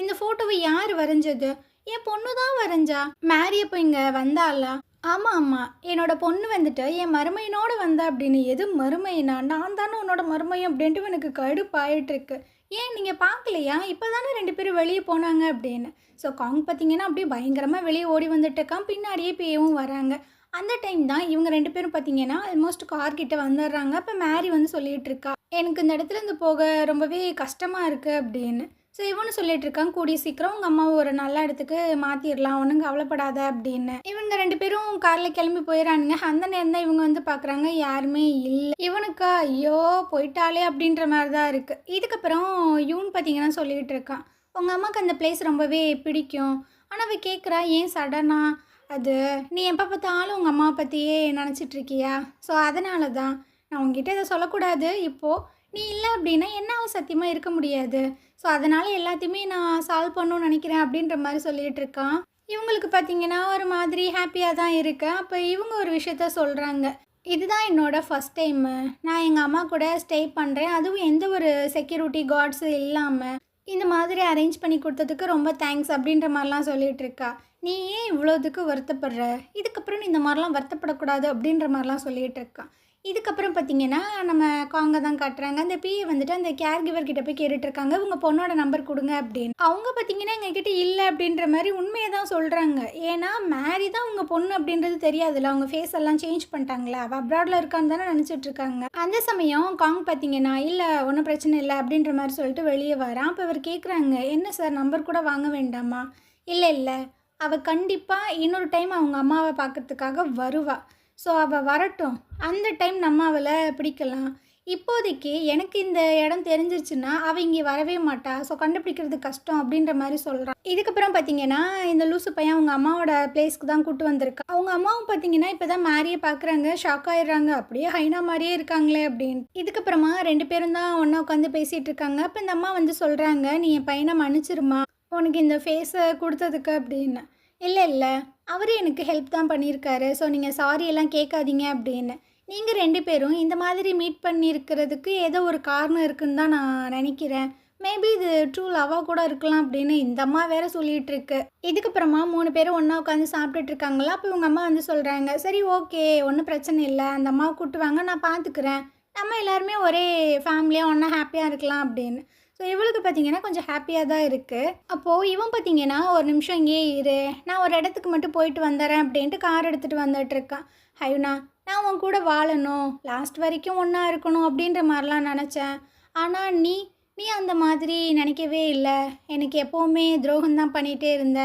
Speaker 1: இந்த ஃபோட்டோவை யார் வரைஞ்சது? என் பொண்ணு தான் வரைஞ்சா. மேரி அப்போ இங்கே வந்தாளா? ஆமாம், என்னோட பொண்ணு வந்துட்டு என் மருமையினோடு வந்தா அப்படின்னு. எது மருமையினா? நான் தானே உன்னோட மருமையும் அப்படின்ட்டு எனக்கு கடுப்பாயிட்டுருக்கு. ஏன் நீங்கள் பார்க்கலையா? இப்போ தானே 2 பேரும் வெளியே போனாங்க அப்படின்னு. ஸோ காங் பார்த்தீங்கன்னா அப்படியே பயங்கரமாக வெளியே ஓடி வந்துட்டுருக்கான். பின்னாடியே பேயும் வராங்க. அந்த டைம் தான் இவங்க 2 பேரும் பார்த்தீங்கன்னா ஆல்மோஸ்ட் கார்கிட்ட வந்துடுறாங்க. அப்போ மேரி வந்து சொல்லிகிட்டு இருக்கா, எனக்கு இந்த இடத்துல இருந்து போக ரொம்பவே கஷ்டமாக இருக்குது அப்படின்னு. ஸோ இவனு சொல்லிட்டு இருக்கான், கூடிய சீக்கிரம் உங்கள் அம்மாவை ஒரு நல்ல இடத்துக்கு மாற்றிடலாம், ஒன்றும் கவலைப்படாத அப்படின்னு. இவங்க 2 பேரும் காரில் கிளம்பி போயிடறானுங்க. அந்த நேரம் தான் இவங்க வந்து பார்க்குறாங்க, யாருமே இல்லை. இவனுக்கா ஐயோ போயிட்டாலே அப்படின்ற மாதிரி தான் இருக்குது. இதுக்கப்புறம் யூன் பார்த்தீங்கன்னா சொல்லிகிட்டு இருக்கான், உங்கள் அம்மாவுக்கு அந்த பிளேஸ் ரொம்பவே பிடிக்கும். ஆனால் அவள் கேட்குறா, ஏன் சடனா? அது நீ எப்போ பார்த்தாலும் உங்கள் அம்மாவை பற்றியே நினச்சிட்ருக்கியா? ஸோ அதனால தான் நான் உங்ககிட்ட இதை சொல்லக்கூடாது. இப்போது நீ இல்லை அப்படின்னா என்னால் சத்தியமாக இருக்க முடியாது. ஸோ அதனால் எல்லாத்தையுமே நான் சால்வ் பண்ணணும்னு நினைக்கிறேன் அப்படின்ற மாதிரி சொல்லிகிட்டு இருக்கான். இவங்களுக்கு பார்த்தீங்கன்னா ஒரு மாதிரி ஹாப்பியாக தான் இருக்கேன். அப்போ இவங்க ஒரு விஷயத்த சொல்கிறாங்க, இதுதான் என்னோடய ஃபஸ்ட் டைமு, நான் எங்கள் அம்மா கூட ஸ்டே பண்ணுறேன், அதுவும் எந்த ஒரு செக்யூரிட்டி கார்ட்ஸு இல்லாமல். இந்த மாதிரி அரேஞ்ச் பண்ணி கொடுத்ததுக்கு ரொம்ப தேங்க்ஸ் அப்படின்ற மாதிரிலாம் சொல்லிகிட்டு இருக்கா. நீ ஏன் இவ்வளோதுக்கு வருத்தப்படுற? இதுக்கப்புறம் நீ இந்த மாதிரிலாம் வருத்தப்படக்கூடாது அப்படின்ற மாதிரிலாம் சொல்லிகிட்டு இருக்கான். இதுக்கப்புறம் பார்த்தீங்கன்னா நம்ம காங்க தான் காட்டுறாங்க. அந்த பிஏ வந்துட்டு அந்த கேர் கிவர் கிட்ட போய் கேட்டுட்ருக்காங்க, உங்கள் பொண்ணோட நம்பர் கொடுங்க அப்படின்னு. அவங்க பார்த்தீங்கன்னா எங்ககிட்ட இல்லை அப்படின்ற மாதிரி உண்மையை தான் சொல்கிறாங்க. ஏன்னா மேரி தான் உங்கள் பொண்ணு அப்படின்றது தெரியாதுல்ல, அவங்க ஃபேஸ் எல்லாம் சேஞ்ச் பண்ணிட்டாங்களா, அவள் அப்ராடில் இருக்கான்னு தானே நினச்சிட்ருக்காங்க. அந்த சமயம் காங் பார்த்தீங்கன்னா இல்லை ஒன்றும் பிரச்சனை இல்லை அப்படின்ற மாதிரி சொல்லிட்டு வெளியே வரான். அப்போ இவர் கேட்குறாங்க, என்ன சார் நம்பர் கூட வாங்க வேண்டாமா? இல்லை அவள் கண்டிப்பாக இன்னொரு டைம் அவங்க அம்மாவை பார்க்கறதுக்காக வருவா. ஸோ அவள் வரட்டும். அந்த டைம் நம்ம அவளை பிடிக்கலாம். இப்போதைக்கு எனக்கு இந்த இடம் தெரிஞ்சிருச்சுன்னா, அவள் இங்கே வரவே மாட்டா. ஸோ கண்டுபிடிக்கிறது கஷ்டம் அப்படின்ற மாரி சொல்றான். இதுக்கப்புறம் பார்த்தீங்கன்னா, இந்த லூசு பையன் அவங்க அம்மாவோட பிளேஸ்க்கு தான் கூட்டு வந்திருக்கான். அவங்க அம்மாவும் பார்த்தீங்கன்னா, இப்போ தான் மேரியை பார்க்குறாங்க. ஷாக் ஆயிடுறாங்க. அப்படியே ஹைனா மாரியே இருக்காங்களே அப்படின்னு. இதுக்கப்புறமா 2 பேரும் தான் ஒண்ணா உட்காந்து பேசிட்டு இருக்காங்க. அப்போ இந்த அம்மா வந்து சொல்றாங்க, "நீ என் பையனை மன்னிச்சிருமா, உனக்கு இந்த ஃபேஸை குடுத்ததுக்கு" அப்படின்னு. "இல்ல, இல்ல. அவரு எனக்கு ஹெல்ப் தான் பண்ணியிருக்காரு. ஸோ நீங்க சாரி எல்லாம் கேட்காதீங்க" அப்படின்னு. "நீங்க 2 பேரும் இந்த மாதிரி மீட் பண்ணியிருக்கிறதுக்கு ஏதோ ஒரு காரணம் இருக்குன்னு தான் நான் நினைக்கிறேன். மேபி இது ட்ரூ லவ்வா கூட இருக்கலாம்" அப்படின்னு இந்த அம்மா வேற சொல்லிட்டு இருக்கு. இதுக்கப்புறமா 3 பேரும் ஒண்ணா உட்காந்து சாப்பிட்டுட்டு இருக்காங்களா. அப்போ இவங்க அம்மா வந்து சொல்றாங்க, "சரி, ஓகே, ஒன்றும் பிரச்சனை இல்லை. அந்த அம்மாவை கூட்டு வாங்க, நான் பார்த்துக்கிறேன். நம்ம எல்லாருமே ஒரே ஃபேமிலியாக ஒன்றா ஹாப்பியாக இருக்கலாம்" அப்படின்னு. ஸோ இவளுக்கு பார்த்தீங்கன்னா கொஞ்சம் ஹாப்பியாக தான் இருக்குது. அப்போது இவன் பார்த்தீங்கன்னா, "ஒரு நிமிஷம் இங்கேயே இரு, நான் ஒரு இடத்துக்கு மட்டும் போயிட்டு வந்துடுறேன்" அப்படின்ட்டு கார் எடுத்துகிட்டு வந்துட்டுருக்கான். "ஹயுனா, நான் உன் கூட வாழணும், லாஸ்ட் வரைக்கும் ஒன்றா இருக்கணும் அப்படின்ற மாதிரிலாம் நினச்சேன். ஆனால் நீ நீ அந்த மாதிரி நினைக்கவே இல்லை. எனக்கு எப்போவுமே துரோகம் தான் பண்ணிகிட்டே இருந்த.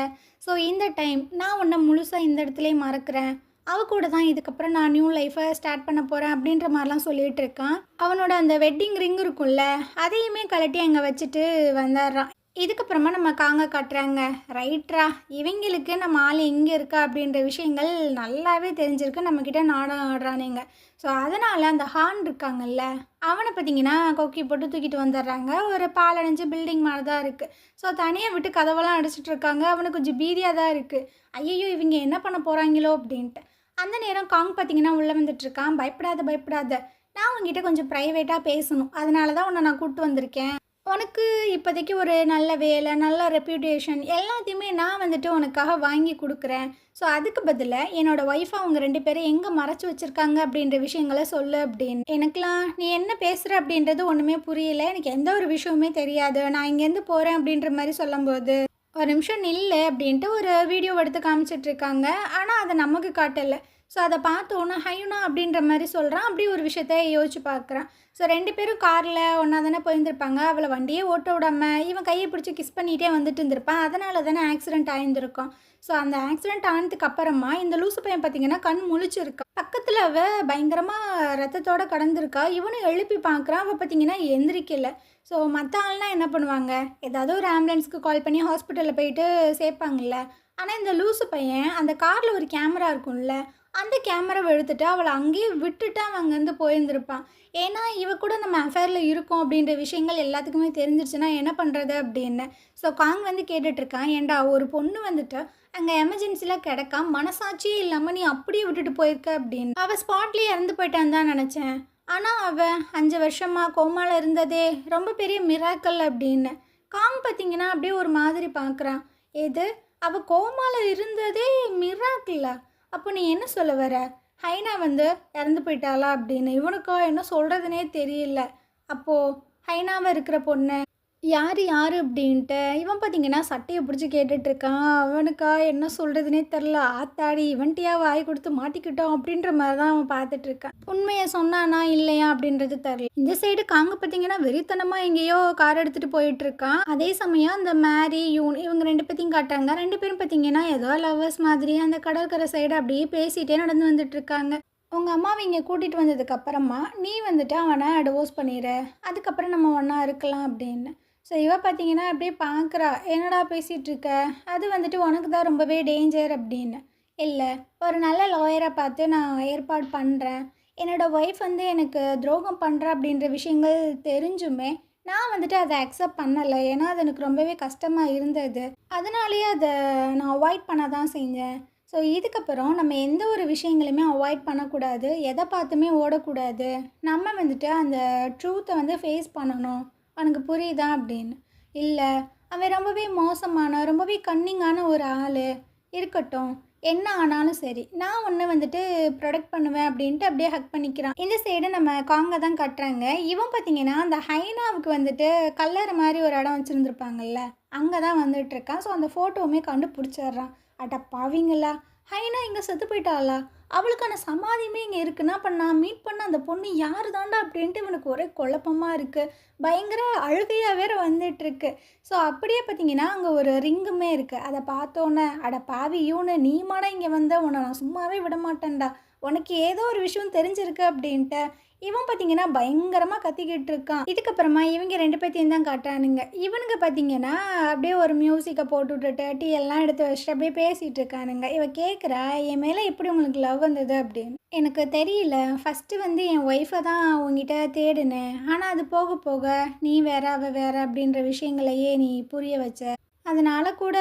Speaker 1: ஸோ இந்த டைம் நான் உன்னை முழுசாக இந்த இடத்துலையே மறக்கிறேன். அவ கூட தான் இதுக்கப்புறம் நான் நியூ லைஃப்பை ஸ்டார்ட் பண்ண போகிறேன்" அப்படின்ற மாதிரிலாம் சொல்லிகிட்டு இருக்கான். அவனோட அந்த வெட்டிங் ரிங் இருக்கும்ல, அதையுமே கழட்டி அங்கே வச்சுட்டு வந்துடுறான். இதுக்கப்புறமா நம்ம காங்க காட்டுறாங்க. ரைட்ரா, இவங்களுக்கு நம்ம ஆள் எங்கே இருக்கா அப்படின்ற விஷயங்கள் நல்லாவே தெரிஞ்சிருக்கு. நம்மக்கிட்ட நாடகம் ஆடுறானுங்க. ஸோ அதனால் அந்த ஹார்ன் இருக்காங்கல்ல, அவனை பார்த்தீங்கன்னா கொக்கி போட்டு தூக்கிட்டு வந்துடுறாங்க. ஒரு பாலடைஞ்ச பில்டிங் மாதிரி தான் இருக்குது. ஸோ தனியாக விட்டு கதவெல்லாம் அடிச்சிட்டு இருக்காங்க. அவனுக்கு கொஞ்சம் பீதியாக தான் இருக்குது. ஐயையோ, இவங்க என்ன பண்ண போகிறாங்களோ அப்படின்ட்டு. அந்த நேரம் காங் பார்த்தீங்கன்னா உள்ளே வந்துட்டுருக்கான். "பயப்படாத, பயப்படாத. நான் உங்ககிட்ட கொஞ்சம் ப்ரைவேட்டாக பேசணும். அதனால தான் உன்னை நான் கூப்பிட்டு வந்திருக்கேன். உனக்கு இப்போதைக்கு ஒரு நல்ல வேலை, நல்ல ரெப்யூட்டேஷன் எல்லாத்தையுமே நான் வந்துட்டு உனக்காக வாங்கி கொடுக்குறேன். ஸோ அதுக்கு பதிலாக என்னோடய ஒய்ஃபை அவங்க 2 பேரும் எங்கே மறைச்சி வச்சுருக்காங்க அப்படின்ற விஷயங்களை சொல்லு" அப்படின்னு. "எனக்கெலாம் நீ என்ன பேசுகிற அப்படின்றது ஒன்றுமே புரியல. எனக்கு எந்த ஒரு விஷயமுமே தெரியாது. நான் இங்கேருந்து போகிறேன்" அப்படின்ற மாதிரி சொல்லும்போது, "ஒரு நிமிஷம் நில்லு" அப்படின்ட்டு ஒரு வீடியோ எடுத்து காமிச்சிட்ருக்காங்க. ஆனால் அதை நமக்கு காட்டலை. ஸோ அதை பார்த்தோன்னே ஹயுனா அப்படின்ற மாதிரி சொல்கிறான். அப்படி ஒரு விஷயத்த யோசிச்சு பார்க்குறான். ஸோ 2 பேரும் காரில் ஒன்றா தானே போயிருந்திருப்பாங்க. அவளை வண்டியே ஓட்ட விடாம இவன் கையை பிடிச்சி கிஸ் பண்ணிகிட்டே வந்துட்டு இருந்திருப்பான். அதனால தானே ஆக்சிடென்ட் ஆயிருந்திருக்கும். ஸோ அந்த ஆக்சிடென்ட் ஆனதுக்கு அப்புறமா இந்த லூசு பையன் பார்த்தீங்கன்னா கண் முழிச்சிருக்கான். பக்கத்தில் அவள் பயங்கரமாக ரத்தத்தோடு கடந்திருக்கா. இவனும் எழுப்பி பார்க்குறான். அவள் பார்த்தீங்கன்னா எந்திரிக்கலை. ஸோ மற்ற ஆள்லாம் என்ன பண்ணுவாங்க, ஏதாவது ஒரு ஆம்புலன்ஸ்க்கு கால் பண்ணி ஹாஸ்பிட்டலில் போயிட்டு சேர்ப்பாங்கல்ல. ஆனால் இந்த லூசு பையன் அந்த காரில் ஒரு கேமரா இருக்கும்ல, அந்த கேமராவை எடுத்துட்டு அவளை அங்கேயே விட்டுட்டு அவன் அங்கேருந்து போயிருந்திருப்பான். ஏன்னா இவ கூட நம்ம அஃபேரில் இருக்கோம் அப்படின்ற விஷயங்கள் எல்லாத்துக்குமே தெரிஞ்சிருச்சுன்னா என்ன பண்ணுறது அப்படின்னு. ஸோ காங் வந்து கேட்டுட்ருக்கான், "ஏண்டா, ஒரு பொண்ணு வந்துட்டு அங்கே எமர்ஜென்சியில் கிடக்கா, மனசாட்சியே இல்லாமல் நீ அப்படியே விட்டுட்டு போயிருக்க" அப்படின்னு. அவள் ஸ்பாட்லேயே இறந்து போயிட்டான்னு தான் நினச்சேன். ஆனால் அவள் 5 வருஷமாக கோமாவில் இருந்ததே ரொம்ப பெரிய மிராக்கல் அப்படின்னு. காங் பார்த்தீங்கன்னா அப்படியே ஒரு மாதிரி பார்க்குறான். "எது, அவள் கோமாவில் இருந்ததே மிராக்கிளா? அப்போ நீ என்ன சொல்ல வர? ஹைனா வந்து இறந்து போயிட்டாளா?" அப்படின்னு. இவனுக்கா என்ன சொல்கிறதுனே தெரியல. அப்போது ஹைனாவை இருக்கிற பொண்ணு யார் யார் அப்படின்ட்டு இவன் பார்த்தீங்கன்னா சட்டையை பிடிச்சி கேட்டுட்ருக்கான். அவனுக்கா என்ன சொல்கிறதுனே தெரில. ஆத்தாடி, இவன்ட்டியா வாய் கொடுத்து மாட்டிக்கிட்டோம் அப்படின்ற மாதிரி தான் அவன் பார்த்துட்ருக்கான். உண்மையை சொன்னானா இல்லையா அப்படின்றது தெரில. இந்த சைடு காங்க பார்த்தீங்கன்னா வெறித்தனமாக எங்கேயோ கார் எடுத்துகிட்டு போயிட்டுருக்கான். அதே சமயம் அந்த மேரி இவங்க 2 பேத்தையும் காட்டாங்க. 2 பேரும் பார்த்தீங்கன்னா ஏதோ லவ்வர்ஸ் மாதிரி அந்த கடற்கரை சைடு அப்படியே பேசிகிட்டே நடந்து வந்துட்டுருக்காங்க. "உங்கள் அம்மாவை இங்கே கூட்டிகிட்டு வந்ததுக்கப்புறமா நீ வந்துட்டு அவனை டிவோர்ஸ் பண்ணிடு, அதுக்கப்புறம் நம்ம ஒன்றா இருக்கலாம்" அப்படின்னு. ஸோ இவ பார்த்தீங்கன்னா அப்படியே பார்க்குறா. "என்னடா பேசிகிட்ருக்க, அது வந்துட்டு உனக்கு தான் ரொம்பவே டேஞ்சர்" அப்படின்னு. "இல்லை, ஒரு நல்ல லாயரை பார்த்து நான் ஏற்பாடு பண்ணுறேன். என்னோடய ஒய்ஃப் வந்து எனக்கு துரோகம் பண்ணுறா அப்படின்ற விஷயங்கள் தெரிஞ்சுமே நான் வந்துட்டு அதை அக்செப்ட் பண்ணலை. ஏன்னா அது எனக்கு ரொம்பவே கஷ்டமாக இருந்தது. அதனாலேயே அதை நான் அவாய்ட் பண்ண தான் செஞ்சேன். ஸோ இதுக்கப்புறம் நம்ம எந்த ஒரு விஷயங்களையுமே அவாய்ட் பண்ணக்கூடாது, எதை பார்த்துமே ஓடக்கூடாது. நம்ம வந்துட்டு அந்த ட்ரூத்தை வந்து ஃபேஸ் பண்ணணும். உனக்கு புரியுதா?" அப்படின்னு. "இல்லை, அவன் ரொம்பவே மோசமான ரொம்பவே கன்னிங்கான ஒரு ஆள். இருக்கட்டும், என்ன ஆனாலும் சரி, நான் ஒன்று வந்துட்டு ப்ரொடெக்ட் பண்ணுவேன்" அப்படின்ட்டு அப்படியே ஹக் பண்ணிக்கிறான். இந்த சைடு நம்ம காங்க தான் கட்டுறாங்க. இவன் பார்த்தீங்கன்னா அந்த ஹைனாவுக்கு வந்துட்டு கல்லறை மாதிரி ஒரு இடம் வச்சுருந்துருப்பாங்கல்ல, அங்கே தான் வந்துட்டுருக்கான். ஸோ அந்த ஃபோட்டோவுமே கண்டுபிடிச்சிட்றான். அட பாவிங்களா, ஹைனா இங்கே செத்து போயிட்டாளா? அவளுக்கான சமாதியுமே இங்கே இருக்குன்னா, அப்போ நான் மீட் பண்ண அந்த பொண்ணு யார் தாண்டா அப்படின்ட்டு இவனுக்கு ஒரே குழப்பமாக இருக்குது. பயங்கர அழுகையாக வேற வந்துட்டுருக்கு. ஸோ அப்படியே பார்த்தீங்கன்னா அங்கே ஒரு ரிங்குமே இருக்குது. அதை பார்த்தோன்னே, "அட பாவி யூனு, நீ மாடா இங்கே வந்த, உன்னை நான் சும்மாவே விட மாட்டேன்டா. உனக்கு ஏதோ ஒரு விஷயம் தெரிஞ்சிருக்கு அப்படின்ட்டு இவன் பார்த்தீங்கன்னா பயங்கரமாக கத்திக்கிட்டு இருக்கான். இதுக்கப்புறமா இவங்க 2 பேத்தையும் தான் காட்டுறானுங்க. இவனுங்க பார்த்தீங்கன்னா அப்படியே ஒரு மியூசிக்கை போட்டு விட்டுட்டு டீ எல்லாம் எடுத்து வச்சுட்டு அப்படியே பேசிகிட்டு இருக்கானுங்க. இவ கேட்குறா, என் மேலே எப்படி உங்களுக்கு லவ் வந்தது அப்படின்னு. எனக்கு தெரியல, ஃபஸ்ட்டு வந்து என் ஒய்ஃபை தான் உங்ககிட்ட தேடினேன். ஆனால் அது போக போக நீ வேற அவ வேற அப்படின்ற விஷயங்களையே நீ புரிய வச்ச. அதனால கூட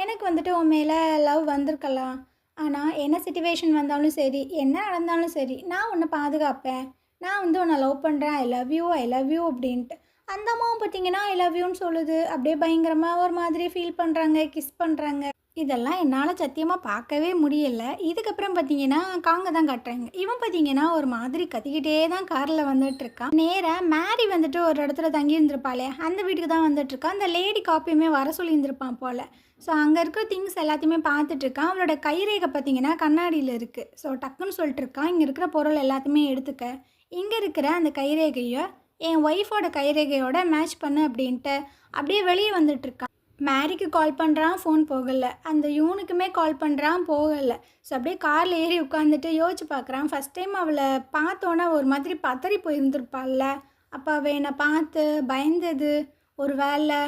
Speaker 1: எனக்கு வந்துட்டு உன் மேலே லவ் வந்திருக்கலாம். ஆனால் என்ன சிச்சுவேஷன் வந்தாலும் சரி, என்ன நடந்தாலும் சரி, நான் உன்னை பாதுகாப்பேன். நான் வந்து உன்னை லவ் பண்ணுறேன், I love you I love you அப்படின்ட்டு. அந்த அம்மாவும் பார்த்தீங்கன்னா ஐ லவ் யூன்னு சொல்லுது. அப்படியே பயங்கரமாக ஒரு மாதிரி ஃபீல் பண்ணுறாங்க, கிஸ் பண்ணுறாங்க. இதெல்லாம் என்னால் சத்தியமாக பார்க்கவே முடியல. இதுக்கப்புறம் பார்த்தீங்கன்னா காங்க தான் காட்டுறாங்க. இவன் பார்த்தீங்கன்னா ஒரு மாதிரி கத்திக்கிட்டே தான் காரில் வந்துட்டுருக்கான். நேராக மேரி வந்துட்டு ஒரு இடத்துல தங்கியிருந்திருப்பாளே அந்த வீட்டுக்கு தான் வந்துட்டுருக்கான். அந்த லேடி காப்பியுமே வர சொல்லியிருந்திருப்பான் போல். ஸோ அங்கே இருக்கிற திங்ஸ் எல்லாத்தையுமே பார்த்துட்ருக்கான். அவளோட கைரேகை பார்த்தீங்கன்னா கண்ணாடியில் இருக்குது. ஸோ டக்குன்னு சொல்லிட்டுருக்கான், இங்கே இருக்கிற பொருள் எல்லாத்தையுமே எடுத்துக்க. இங்கே இருக்கிற அந்த கைரேகையை என் ஒய்ஃபோட கைரேகையோட மேட்ச் பண்ணு அப்படின்ட்டு அப்படியே வெளியே வந்துட்டுருக்கான். மேரிக்கு கால் பண்ணுறான், ஃபோன் போகலை. அந்த யூனுக்குமே கால் பண்ணுறான், போகலை. ஸோ அப்படியே காரில் ஏறி உட்காந்துட்டு யோசிச்சு பார்க்குறான். ஃபஸ்ட் டைம் அவளை பார்த்தோன்னே ஒரு மாதிரி பதறி போயிருந்துருப்பாள்ல. அப்போ அவள் என்னை பார்த்து பயந்தது ஒரு வேளை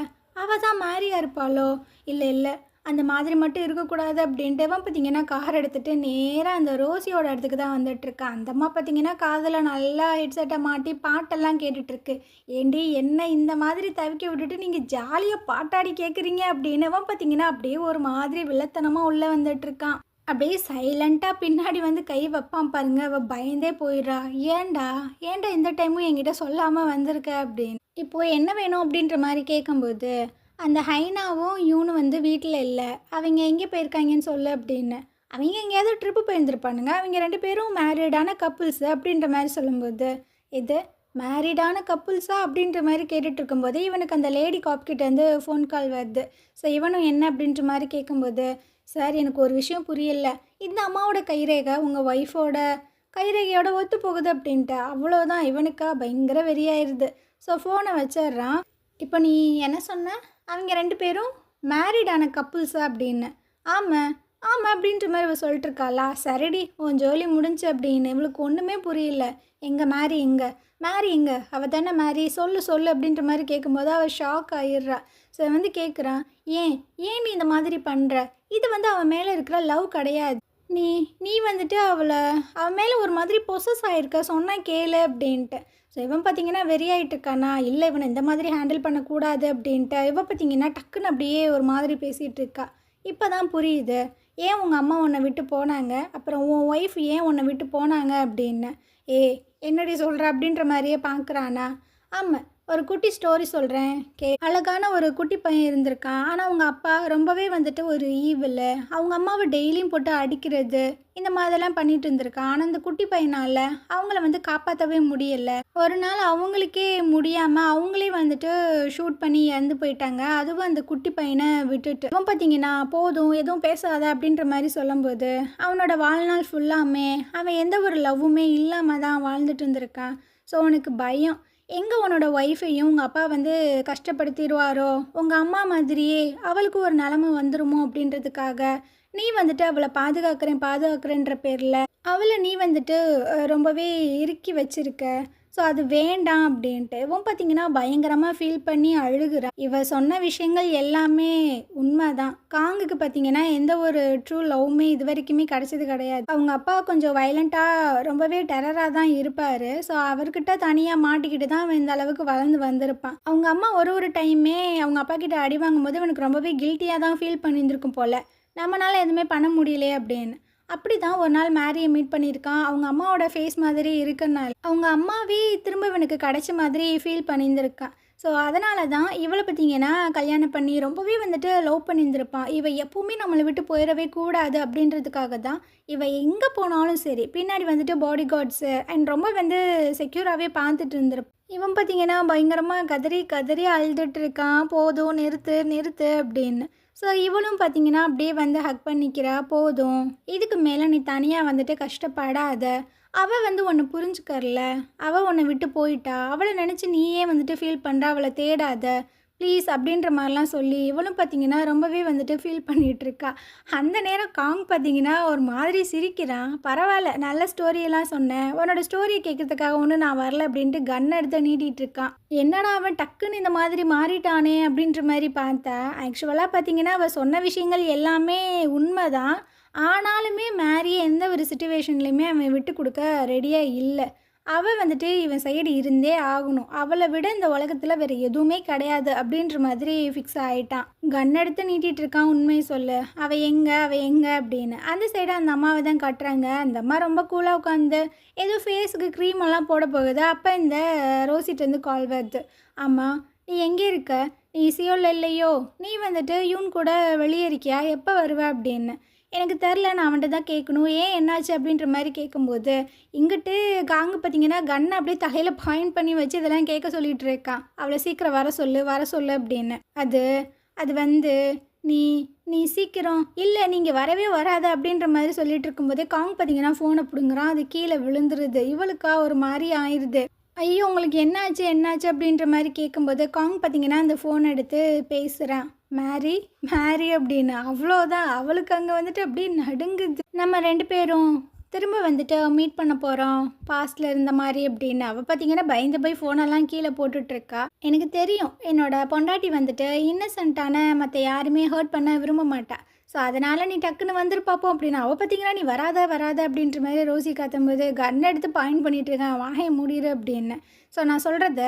Speaker 1: அவள் தான் மேரியாக இருப்பாளோ? இல்லை இல்லை, அந்த மாதிரி மட்டும் இருக்கக்கூடாது அப்படின்ட்டு இவன் பார்த்தீங்கன்னா கார் எடுத்துகிட்டு நேராக அந்த ரோசியோட இடத்துக்கு தான் வந்துட்டுருக்கான். அந்த அம்மா பார்த்தீங்கன்னா காதில் நல்லா ஹெட்செட்டை மாட்டி பாட்டெல்லாம் கேட்டுட்ருக்கு. ஏண்டி என்ன இந்த மாதிரி தவிக்க விட்டுட்டு நீங்கள் ஜாலியாக பாட்டாடி கேட்குறீங்க அப்படின்னு இவன் பார்த்தீங்கன்னா அப்படியே ஒரு மாதிரி வில்லத்தனமாக உள்ளே வந்துட்டுருக்கான். அப்படியே சைலண்ட்டாக பின்னாடி வந்து கை வைப்பான் பாருங்க. அவள் பயந்தே போயிடுறா. ஏன்டா ஏன்டா இந்த டைமும் என்கிட்ட சொல்லாமல் வந்திருக்க அப்படின்னு. இப்போது என்ன வேணும் அப்படின்ற மாதிரி கேட்கும்போது அந்த ஹைனாவும் யூனும் வந்து வீட்டில் இல்லை, அவங்க எங்கே போயிருக்காங்கன்னு சொல்லு அப்படின்னு. அவங்க எங்கேயாவது ட்ரிப்பு போயிருந்துருப்பானுங்க. அவங்க 2 பேரும் மேரிடான கப்புள்ஸு அப்படின்ற மாதிரி சொல்லும்போது, இது மேரிடான கப்புள்ஸா அப்படின்ற மாதிரி கேட்டுட்டு இருக்கும்போது இவனுக்கு அந்த லேடி காப்கிட்டேருந்து ஃபோன் கால் வருது. ஸோ இவனும் என்ன அப்படின்ற மாதிரி கேட்கும்போது, சார் எனக்கு ஒரு விஷயம் புரியல, இந்த அம்மாவோட கைரேகை உங்கள் ஒய்ஃபோட கைரேகையோட ஒத்து போகுது அப்படின்ட்டு. அவ்வளோதான், இவனுக்கா பயங்கர வெறியாயிருது. ஸோ ஃபோனை வச்சிட்றான். இப்போ நீ என்ன சொன்ன, அவங்க 2 பேரும் மேரிடான கப்புள்ஸா அப்படின்னு. ஆமாம் ஆமாம் அப்படின்ற மாதிரி இவள் சொல்லிட்டுருக்காளா. சரிடி உன் ஜோலி முடிஞ்சு அப்படின்னு. இவளுக்கு ஒன்றுமே புரியல. எங்கே மேரி எங்கே மேரி எங்கே அவள் தானே மேரி சொல்லு சொல்லு அப்படின்ற மாதிரி கேட்கும்போது அவள் ஷாக் ஆகிடுறா. ஸோ வந்து கேட்குறான், ஏன் ஏன் நீ இந்த மாதிரி பண்ணுற, இது வந்து அவன் மேலே இருக்கிற லவ் கிடையாது. நீ நீ வந்துட்டு அவன் மேலே ஒரு மாதிரி பொசஸ் ஆகிருக்க, சொன்னால் கேளு அப்படின்ட்டு. ஸோ இவன் பார்த்தீங்கன்னா வெறியாயிட்டு இருக்கானா, இல்லை இவனை இந்த மாதிரி ஹேண்டில் பண்ணக்கூடாது அப்படின்ட்டு. இவன் பார்த்தீங்கன்னா டக்குன்னு அப்படியே ஒரு மாதிரி பேசிகிட்டு இருக்கா. இப்போ தான் புரியுது ஏன் உங்கள் அம்மா உன்னை விட்டு போனாங்க, அப்புறம் உன் ஒய்ஃப் ஏன் உன்னை விட்டு போனாங்க அப்படின்னு. என்னடி சொல்கிற அப்படின்ற மாதிரியே பார்க்குறானா. ஆமாம், ஒரு குட்டி ஸ்டோரி சொல்கிறேன் அழகான ஒரு குட்டி பையன் இருந்திருக்கான். ஆனால் அவங்க அப்பா ரொம்பவே வந்துட்டு ஒரு ஈவில். அவங்க அம்மாவை டெய்லியும் போட்டு அடிக்கிறது இந்த மாதிரிலாம் பண்ணிட்டு இருந்திருக்கான். ஆனால் அந்த குட்டி பையனால் அவங்கள வந்து காப்பாற்றவே முடியலை. ஒரு நாள் அவங்களுக்கே முடியாமல் அவங்களே வந்துட்டு ஷூட் பண்ணி இறந்து போயிட்டாங்க. அதுவும் அந்த குட்டி பையனை விட்டுட்டு. அவன் பார்த்தீங்கன்னா போதும் எதுவும் பேசாத அப்படின்ற மாதிரி சொல்லும்போது அவனோட வாழ்நாள் ஃபுல்லாமே அவன் எந்த ஒரு லவ்வுமே இல்லாமல் தான் வாழ்ந்துட்டு இருந்திருக்கான். ஸோ அவனுக்கு பயம், எங்கே உன்னோட ஒய்ஃபையும் உங்கள் அப்பா வந்து கஷ்டப்படுத்திடுவாரோ, உங்கள் அம்மா மாதிரியே அவளுக்கு ஒரு நிலமை வந்துருமோ அப்படின்றதுக்காக நீ வந்துட்டு அவளை பாதுகாக்கிறேன்ற பேரில் அவளை நீ வந்துட்டு ரொம்பவே இறுக்கி வச்சிருக்க. ஸோ அது வேண்டாம் அப்படின்ட்டு இவன் பார்த்தீங்கன்னா பயங்கரமாக ஃபீல் பண்ணி அழுகுறான். இவ சொன்ன விஷயங்கள் எல்லாமே உண்மை தான். காங்குக்கு பார்த்தீங்கன்னா எந்த ஒரு ட்ரூ லவ்வுமே இது வரைக்குமே கிடச்சது கிடையாது. அவங்க அப்பா கொஞ்சம் வைலண்ட்டாக ரொம்பவே டெரராக தான் இருப்பார். ஸோ அவர்கிட்ட தனியாக மாட்டிக்கிட்டு தான் அவன் இந்த அளவுக்கு வளர்ந்து வந்திருப்பான். அவங்க அம்மா ஒரு டைமே அவங்க அப்பா கிட்ட அடி வாங்கும் போது அவனுக்கு ரொம்பவே கில்ட்டியாக தான் ஃபீல் பண்ணியிருந்திருக்கும் போல், நம்மளால் எதுவுமே பண்ண முடியலையே அப்படின்னு. அப்படி தான் ஒரு நாள் மேரியை மீட் பண்ணியிருக்கான். அவங்க அம்மாவோட ஃபேஸ் மாதிரி இருக்குன்னால அவங்க அம்மாவே திரும்ப இவனுக்கு கிடைச்ச மாதிரி ஃபீல் பண்ணியிருந்திருக்கான். ஸோ அதனால தான் இவளை பார்த்தீங்கன்னா கல்யாணம் பண்ணி ரொம்பவே வந்துட்டு லவ் பண்ணியிருந்திருப்பான். இவ எப்பவுமே நம்மளை விட்டு போயிடவே கூடாது அப்படின்றதுக்காக தான் இவ எங்கே போனாலும் சரி பின்னாடி வந்துட்டு பாடி கார்ட்ஸு அண்ட் ரொம்ப வந்து செக்யூராகவே பார்த்துட்டு இருந்திருப்பான். இவன் பார்த்தீங்கன்னா பயங்கரமாக கதறி கதறி அழுதுட்டு இருக்கான், போதும் நிறுத்து நிறுத்து அப்படின்னு. ஸோ இவளும் பார்த்தீங்கன்னா அப்படியே வந்து ஹக் பண்ணிக்கிறா, போதும் இதுக்கு மேலே நீ தனியாக வந்துட்டு கஷ்டப்படாத, அவள் வந்து உன்னை புரிஞ்சுக்கறல, அவள் உன்னை விட்டு போயிட்டா, அவளை நினச்சி நீயே வந்துட்டு ஃபீல் பண்ணுற, அவளை தேடாத, ப்ளீஸ் அப்படின்ற மாதிரிலாம் சொல்லி இவளும் பார்த்தீங்கன்னா ரொம்பவே வந்துட்டு ஃபீல் பண்ணிகிட்ருக்கா. அந்த நேரம் காங் பார்த்தீங்கன்னா ஒரு மாதிரி சிரிக்கிறான். பரவாயில்ல நல்ல ஸ்டோரியெல்லாம் சொன்னேன், உன்னோட ஸ்டோரியை கேட்கறதுக்காக ஒன்றும் நான் வரல அப்படின்ட்டு கன் எடுத்து நீட்டிகிட்டு இருக்கான். என்னடா அவன் டக்குன்னு இந்த மாதிரி மாறிட்டானே அப்படின்ற மாதிரி பார்த்தா, ஆக்சுவலாக பார்த்தீங்கன்னா அவள் சொன்ன விஷயங்கள் எல்லாமே உண்மைதான். ஆனாலுமே மேரியை எந்த ஒரு சுச்சுவேஷன்லையுமே அவன் விட்டு கொடுக்க ரெடியாக இல்லை. அவள் வந்துட்டு இவன் சைடு இருந்தே ஆகணும், அவளை விட இந்த உலகத்தில் வேறு எதுவுமே கிடையாது அப்படின்ற மாதிரி ஃபிக்ஸ் ஆகிட்டான். கன் எடுத்து நீட்டிகிட்டு இருக்கான். உண்மையை சொல்லு, அவள் எங்கே அப்படின்னு. அந்த சைடு அந்த அம்மாவை தான் கட்டுறாங்க. அந்த அம்மா ரொம்ப கூலாக உட்காந்து ஏதோ ஃபேஸுக்கு க்ரீம் எல்லாம் போட போகுது. அப்போ இந்த ரோசிட்டேருந்து கால் வருது. ஆமாம், நீ எங்கே இருக்க? நீ சியோவில் இல்லையோ? நீ வந்துட்டு யூன் கூட வெளியே இருக்கியா? எப்போ வருவ அப்படின்னு. எனக்கு தெரில, நான் அவன்கிட்ட தான் கேட்கணும். ஏன் என்னாச்சு அப்படின்ற மாதிரி கேட்கும்போது, இங்கிட்டு காங்கு பார்த்தீங்கன்னா கன்னை அப்படியே தலையில் பாயிண்ட் பண்ணி வச்சு இதெல்லாம் கேட்க சொல்லிகிட்டு இருக்கான். அவளை சீக்கிரம் வர சொல்லு அப்படின்னு. அது அது வந்து நீ நீ சீக்கிரம் இல்லை, நீங்கள் வரவே வராத அப்படின்ற மாதிரி சொல்லிட்டு இருக்கும்போதே காங் பார்த்தீங்கன்னா ஃபோனை பிடுங்குறான். அது கீழே விழுந்துருது. இவளுக்கா ஒரு மாதிரி ஆயிடுது. ஐயோ உங்களுக்கு என்னாச்சு அப்படின்ற மாதிரி கேட்கும்போது காங் பார்த்தீங்கன்னா அந்த ஃபோன் எடுத்து பேசுகிறான். மேரி மேரி அப்படின்னு. அவ்வளோதான், அவளுக்கு அங்கே வந்துட்டு அப்படியே நடுங்குது. நம்ம 2 பேரும் திரும்ப வந்துட்டு மீட் பண்ண போகிறோம் பாஸ்டில் இருந்த மாதிரி அப்படின்னு. அவள் பார்த்தீங்கன்னா பயந்து போய் ஃபோனெல்லாம் கீழே போட்டுட்ருக்கா. எனக்கு தெரியும் என்னோட பொண்டாட்டி வந்துட்டு இன்னசென்ட்டான மற்ற யாருமே ஹர்ட் பண்ண விரும்ப மாட்டா. ஸோ அதனால் நீ டக்குன்னு வந்துருப்பாப்போம் அப்படின்னு. அவள் பார்த்தீங்கன்னா நீ வராத அப்படின்ற மாதிரி ரோசி காத்தும்போது கன் எடுத்து பாயிண்ட் பண்ணிகிட்டு இருக்கேன், வாயை மூடிடு அப்படின்னு. ஸோ நான் சொல்கிறத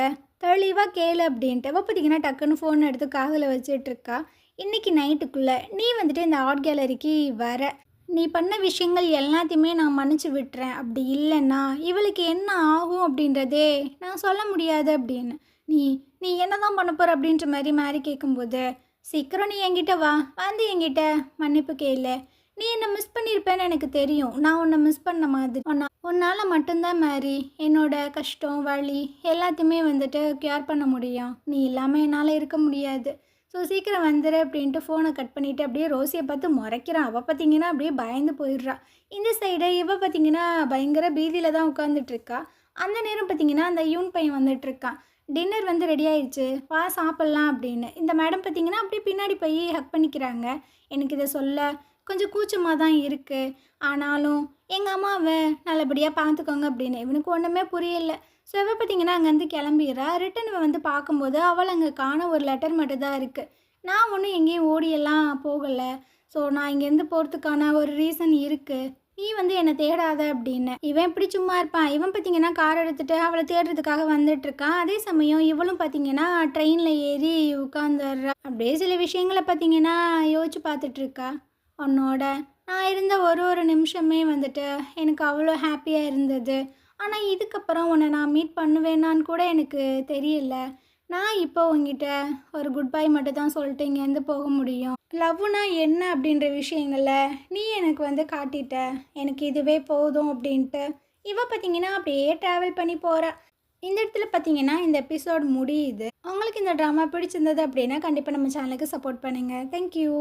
Speaker 1: தெளிவாக கேளு அப்படின்ட்டு. அவள் பார்த்தீங்கன்னா டக்குன்னு ஃபோன் எடுத்து காதில் வச்சிட்ருக்கா. இன்றைக்கி நைட்டுக்குள்ளே நீ வந்துட்டு இந்த ஆர்ட் கேலரிக்கு வர. நீ பண்ண விஷயங்கள் எல்லாத்தையுமே நான் மன்னிச்சு விட்டுறேன். அப்படி இல்லைன்னா இவளுக்கு என்ன ஆகும் அப்படின்றதே நான் சொல்ல முடியாது அப்படின்னு. நீ நீ என்ன தான் பண்ண போகிற அப்படின்ற மாதிரி மேரி கேட்கும்போது, சீக்கிரம் நீ என்கிட்ட வா, வந்து என்கிட்ட மன்னிப்பு கேளு. நீ என்னை மிஸ் பண்ணியிருப்பேன்னு எனக்கு தெரியும். நான் உன்னை மிஸ் பண்ண மாதிரி உன்னால் மட்டும்தான் மேரி என்னோட கஷ்டம் வலி எல்லாத்தையுமே வந்துட்டு கேர் பண்ண முடியும். நீ இல்லாமல் என்னால் இருக்க முடியாது. ஸோ சீக்கிரம் வந்துடு அப்படின்ட்டு ஃபோனை கட் பண்ணிவிட்டு அப்படியே ரோசியை பார்த்து முறைக்கிறான். அவள் பார்த்தீங்கன்னா அப்படியே பயந்து போயிடுறா. இந்த சைடு இவள் பார்த்தீங்கன்னா பயங்கர பீதியில் தான் உட்காந்துட்ருக்கா. அந்த நேரம் பார்த்தீங்கன்னா அந்த யூன் பையன் வந்துட்டுருக்கான். டின்னர் வந்து ரெடி ஆயிடுச்சு, வா சாப்பிட்லாம் அப்படின்னு. இந்த மேடம் பார்த்தீங்கன்னா அப்படியே பின்னாடி போய் ஹக் பண்ணிக்கிறாங்க. எனக்கு இதை சொல்ல கொஞ்சம் கூச்சமாக தான் இருக்குது, ஆனாலும் எங்கள் அம்மாவை நல்லபடியாக பார்த்துக்கோங்க அப்படின்னு. இவனுக்கு ஒன்றுமே புரியலை. ஸோ இவ பார்த்தீங்கன்னா அங்கேருந்து கிளம்பிடுறா. ரிட்டன் இவன் வந்து பார்க்கும்போது அவள் அங்கே காண ஒரு லெட்டர் மட்டும் தான் இருக்குது. நான் ஒன்றும் எங்கேயும் ஓடியெல்லாம் போகலை. ஸோ நான் இங்கேருந்து போகிறதுக்கான ஒரு ரீசன் இருக்குது, நீ வந்து என்னை தேடாத அப்படின்னு. இவன் எப்படி சும்மா இருப்பான். இவன் பார்த்தீங்கன்னா கார் எடுத்துகிட்டு அவளை தேடுறதுக்காக வந்துட்டுருக்கான். அதே சமயம் இவளும் பார்த்தீங்கன்னா ட்ரெயினில் ஏறி உட்காந்துடுறா. அப்படியே சில விஷயங்களை பார்த்தீங்கன்னா யோசிச்சு பார்த்துட்ருக்கா. உன்னோட நான் இருந்த ஒரு நிமிஷமே வந்துட்டு எனக்கு அவ்வளோ ஹாப்பியாக இருந்தது. ஆனால் இதுக்கப்புறம் உன்னை நான் மீட் பண்ணுவேனான்னு கூட எனக்கு தெரியல. நான் இப்போ உங்ககிட்ட ஒரு குட் பை மட்டும் தான் சொல்லிட்டு இங்கேருந்து போக முடியும். லவ்னா என்ன அப்படின்ற விஷயங்களில் நீ எனக்கு வந்து காட்டிட்ட, எனக்கு இதுவே போதும் அப்படின்ட்டு. இவ பார்த்தீங்கன்னா அப்படியே ட்ராவல் பண்ணி போகிறா. இந்த இடத்துல பார்த்தீங்கன்னா இந்த எபிசோட் முடியுது. உங்களுக்கு இந்த ட்ராமா பிடிச்சிருந்தது அப்படின்னா கண்டிப்பாக நம்ம சேனலுக்கு சப்போர்ட் பண்ணுங்கள். தேங்க்யூ.